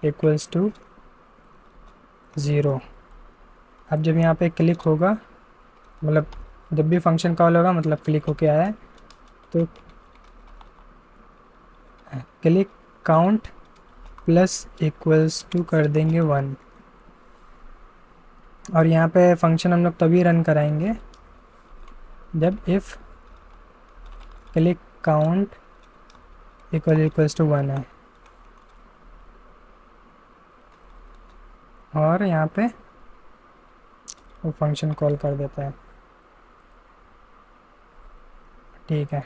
equals to 0। अब जब यहाँ पे क्लिक होगा, मतलब जब भी फंक्शन कॉल होगा मतलब क्लिक होके आया है, तो click count plus equals to कर देंगे 1। और यहाँ पे फंक्शन हम लोग तभी रन कराएंगे जब if click count equals to 1 है। और यहाँ पे वो फंक्शन कॉल कर देता है। ठीक है,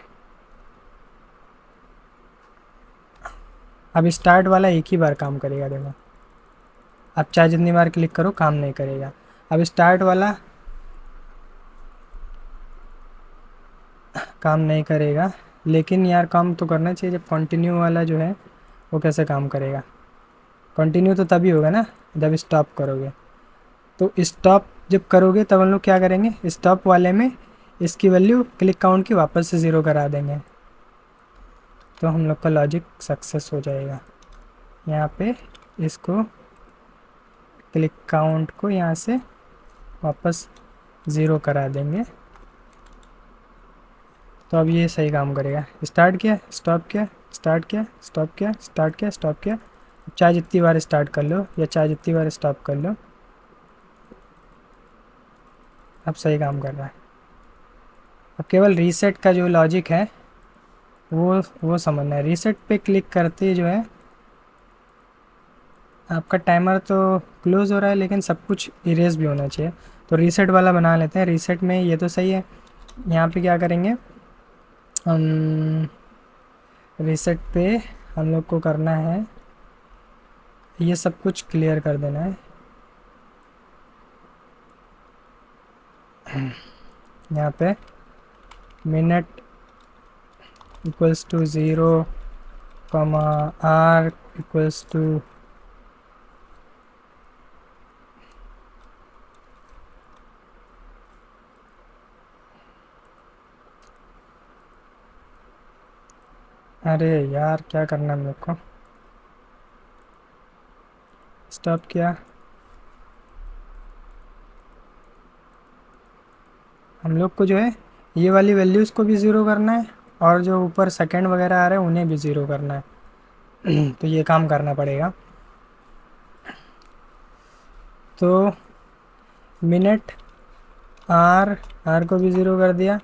अब स्टार्ट वाला एक ही बार काम करेगा, देखो। अब चाहे जितनी बार क्लिक करो काम नहीं करेगा। अब स्टार्ट वाला काम नहीं करेगा, लेकिन यार काम तो करना चाहिए। जब कंटिन्यू वाला जो है वो कैसे काम करेगा? कंटिन्यू तो तभी होगा ना जब स्टॉप करोगे। तो स्टॉप जब करोगे तब हम लोग क्या करेंगे, स्टॉप वाले में इसकी वैल्यू क्लिक काउंट की वापस से 0 करा देंगे, तो हम लोग का लॉजिक सक्सेस हो जाएगा। यहाँ पे इसको क्लिक काउंट को यहाँ से वापस 0 करा देंगे, तो अब ये सही काम करेगा। स्टार्ट किया, स्टॉप किया, स्टार्ट किया, स्टॉप किया, स्टार्ट किया, स्टॉप किया। चाहे जितनी बार स्टार्ट कर लो या चाहे जितनी बार स्टॉप कर लो, अब सही काम कर रहा है। अब केवल रीसेट का जो लॉजिक है वो समझना है। रीसेट पे क्लिक करते जो है आपका टाइमर तो क्लोज हो रहा है, लेकिन सब कुछ इरेज भी होना चाहिए। तो रीसेट वाला बना लेते हैं। रीसेट में ये तो सही है। यहाँ पे क्या करेंगे हम, रीसेट पे हम लोग को करना है ये सब कुछ क्लियर कर देना है। यहाँ पे minute equals to 0, R equals to अरे यार क्या करना है हम लोग को? स्टॉप किया, हम लोग को जो है ये वाली वैल्यूज़ को भी ज़ीरो करना है, और जो ऊपर सेकंड वगैरह आ रहे हैं उन्हें भी ज़ीरो करना है। तो ये काम करना पड़ेगा। तो मिनट आर को भी ज़ीरो कर दिया,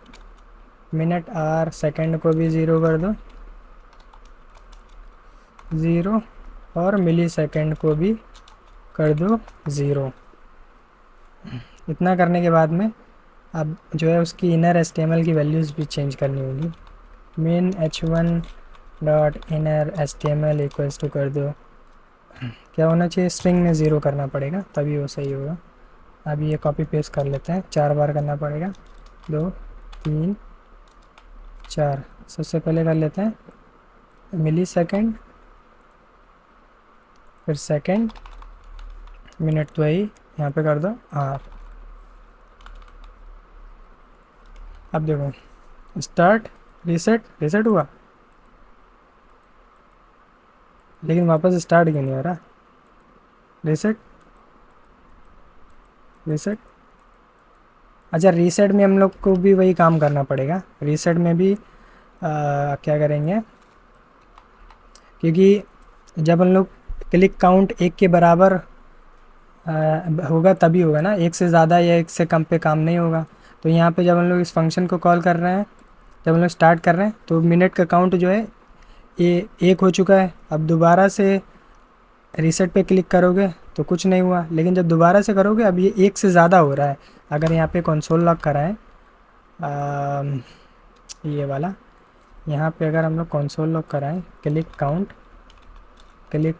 मिनट आर सेकंड को भी ज़ीरो कर दो 0, और मिली सेकंड को भी कर दो 0। इतना करने के बाद में अब जो है उसकी इनर एचटीएमएल की वैल्यूज़ भी चेंज करनी होगी। Main h1 dot inner HTML equals to कर दो, क्या होना चाहिए, स्ट्रिंग में 0 करना पड़ेगा तभी वो सही होगा। अब ये कॉपी पेस्ट कर लेते हैं, 4 बार करना पड़ेगा, 2 3 4। सबसे पहले कर लेते हैं मिली सेकेंड फिर सेकंड, मिनट तो वही यहाँ पे कर दो आर। अब देखो स्टार्ट, रीसेट, रीसेट हुआ लेकिन वापस स्टार्ट क्यों नहीं हो रहा। Reset, reset. अच्छा रीसेट में हम लोग को भी वही काम करना पड़ेगा। रीसेट में भी क्या करेंगे, क्योंकि जब हम लोग क्लिक काउंट 1 के बराबर होगा तभी होगा ना, 1 से ज़्यादा या 1 से कम पे काम नहीं होगा। तो यहाँ पे जब हम लोग इस फंक्शन को कॉल कर रहे हैं, जब हम लोग स्टार्ट कर रहे हैं तो मिनट का काउंट जो है ये 1 हो चुका है। अब दोबारा से रीसेट पे क्लिक करोगे तो कुछ नहीं हुआ, लेकिन जब दोबारा से करोगे अब ये 1 से ज़्यादा हो रहा है। अगर यहाँ पे कंसोल लॉक कराएं, ये वाला, यहाँ पे अगर हम लोग कंसोल लॉक कराएं, क्लिक काउंट, क्लिक,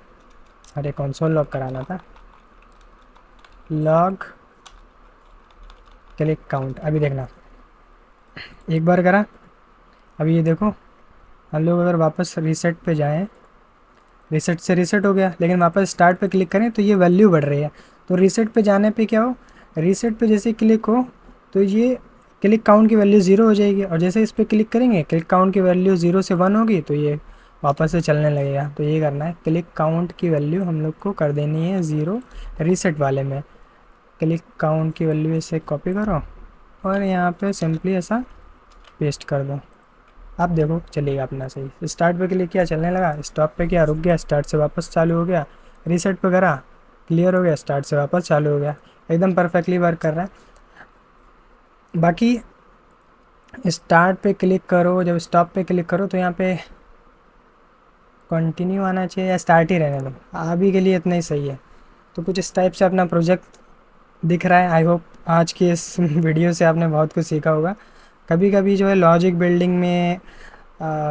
अरे कंसोल लॉक कराना था, लॉग क्लिक काउंट। अभी देखना, एक बार करा, अभी ये देखो हम लोग अगर वापस रीसेट पे जाएं, रीसेट से रीसेट हो गया, लेकिन वापस स्टार्ट पे क्लिक करें तो ये वैल्यू बढ़ रही है। तो रीसेट पे जाने पे क्या हो, रीसेट पे जैसे क्लिक हो तो ये क्लिक काउंट की वैल्यू 0 हो जाएगी, और जैसे इस पर क्लिक करेंगे क्लिक काउंट की वैल्यू 0 से 1 होगी तो ये वापस से चलने लगेगा। तो ये करना है, क्लिक काउंट की वैल्यू हम लोग को कर देनी है 0 रीसेट वाले में। क्लिक काउंट की वैल्यू इसे कॉपी करो और यहाँ पे सिंपली ऐसा पेस्ट कर दो। आप देखो चलेगा अपना सही। स्टार्ट पे क्लिक किया चलने लगा, स्टॉप पे किया रुक गया, स्टार्ट से वापस चालू हो गया, रीसेट पे करा क्लियर हो गया, स्टार्ट से वापस चालू हो गया, एकदम परफेक्टली वर्क कर रहा है। बाकी स्टार्ट पे क्लिक करो, जब स्टॉप पे क्लिक करो तो यहाँ पे कंटिन्यू आना चाहिए या स्टार्ट ही रहने दो, अभी के लिए इतना ही सही है। तो कुछ इस टाइप से अपना प्रोजेक्ट दिख रहा है। आई होप आज की इस वीडियो से आपने बहुत कुछ सीखा होगा। कभी कभी जो है लॉजिक बिल्डिंग में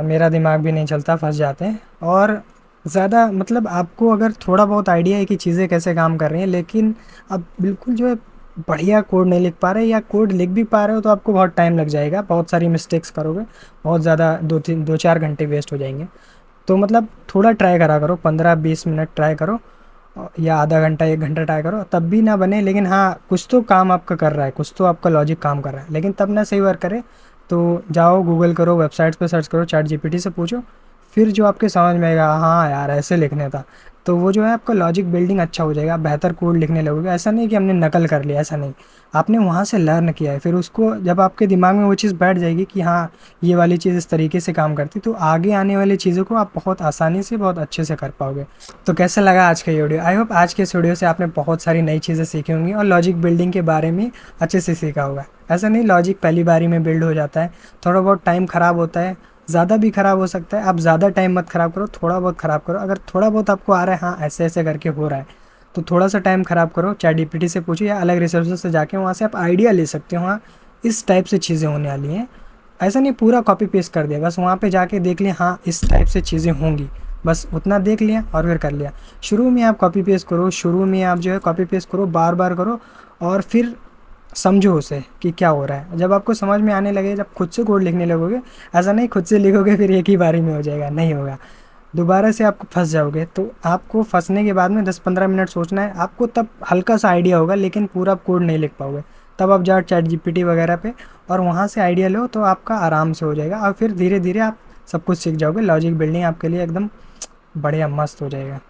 मेरा दिमाग भी नहीं चलता, फंस जाते हैं। और ज़्यादा मतलब आपको अगर थोड़ा बहुत आइडिया है कि चीज़ें कैसे काम कर रही हैं, लेकिन अब बिल्कुल जो है बढ़िया कोड नहीं लिख पा रहे, या कोड लिख भी पा रहे हो तो आपको बहुत टाइम लग जाएगा, बहुत सारी मिस्टेक्स करोगे, बहुत ज़्यादा 2-4 घंटे वेस्ट हो जाएंगे। तो मतलब थोड़ा ट्राई करा करो, 15-20 मिनट ट्राई करो, या आधा घंटा 1 घंटा ट्राई करो, तब भी ना बने, लेकिन हाँ कुछ तो काम आपका कर रहा है, कुछ तो आपका लॉजिक काम कर रहा है। लेकिन तब ना सही वर्क करे तो जाओ गूगल करो, वेबसाइट्स पे सर्च करो, चैट जीपीटी से पूछो, फिर जो आपके समझ में आएगा हाँ यार ऐसे लिखने था, तो वो जो है आपका लॉजिक बिल्डिंग अच्छा हो जाएगा, बेहतर कोड लिखने लगोगे। ऐसा नहीं कि हमने नकल कर लिया, ऐसा नहीं, आपने वहाँ से लर्न किया है, फिर उसको जब आपके दिमाग में वो चीज़ बैठ जाएगी कि हाँ ये वाली चीज़ इस तरीके से काम करती, तो आगे आने वाली चीज़ों को आप बहुत आसानी से बहुत अच्छे से कर पाओगे। तो कैसा लगा आज का ये वीडियो? आई होप आज के इस वीडियो से आपने बहुत सारी नई चीज़ें सीखी होंगी और लॉजिक बिल्डिंग के बारे में अच्छे से सीखा होगा। ऐसा नहीं लॉजिक पहली बारी में बिल्ड हो जाता है, थोड़ा बहुत टाइम ख़राब होता है, ज़्यादा भी ख़राब हो सकता है। आप ज़्यादा टाइम मत ख़राब करो, थोड़ा बहुत ख़राब करो। अगर थोड़ा बहुत आपको आ रहा है, हाँ ऐसे ऐसे करके हो रहा है, तो थोड़ा सा टाइम ख़राब करो, चैट जीपीटी से पूछो या अलग रिसोर्सेज से जाके वहाँ से आप आइडिया ले सकते हो। हाँ इस टाइप से चीज़ें होने वाली हैं, ऐसा नहीं पूरा कॉपी पेस्ट कर दिया, बस वहाँ पे जाके देख लिया हाँ इस टाइप से चीज़ें होंगी, बस उतना देख लिया और फिर कर लिया। शुरू में आप कॉपी पेस्ट करो, शुरू में आप जो है कॉपी पेस्ट करो, बार बार करो, और फिर समझो उसे कि क्या हो रहा है। जब आपको समझ में आने लगे, जब खुद से कोड लिखने लगोगे, ऐसा नहीं खुद से लिखोगे फिर एक ही बारी में हो जाएगा, नहीं होगा, दोबारा से आपको फंस जाओगे। तो आपको फंसने के बाद में 10-15 मिनट सोचना है, आपको तब हल्का सा आइडिया होगा, लेकिन पूरा कोड नहीं लिख पाओगे। तब आप जाओ चैट जीपीटी वगैरह पे और वहाँ से आइडिया लो, तो आपका आराम से हो जाएगा, और फिर धीरे धीरे आप सब कुछ सीख जाओगे। लॉजिक बिल्डिंग आपके लिए एकदम बढ़िया मस्त हो जाएगा।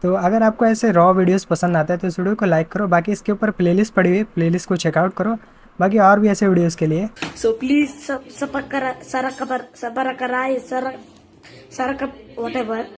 तो अगर आपको ऐसे रॉ वीडियोस पसंद आता है तो इस वीडियो को लाइक करो, बाकी इसके ऊपर प्लेलिस्ट पड़ी हुई है, प्लेलिस्ट को चेकआउट करो, बाकी और भी ऐसे वीडियोस के लिए। So please subscribe, Sarakabar, Sabarakara, Sarakap, whatever.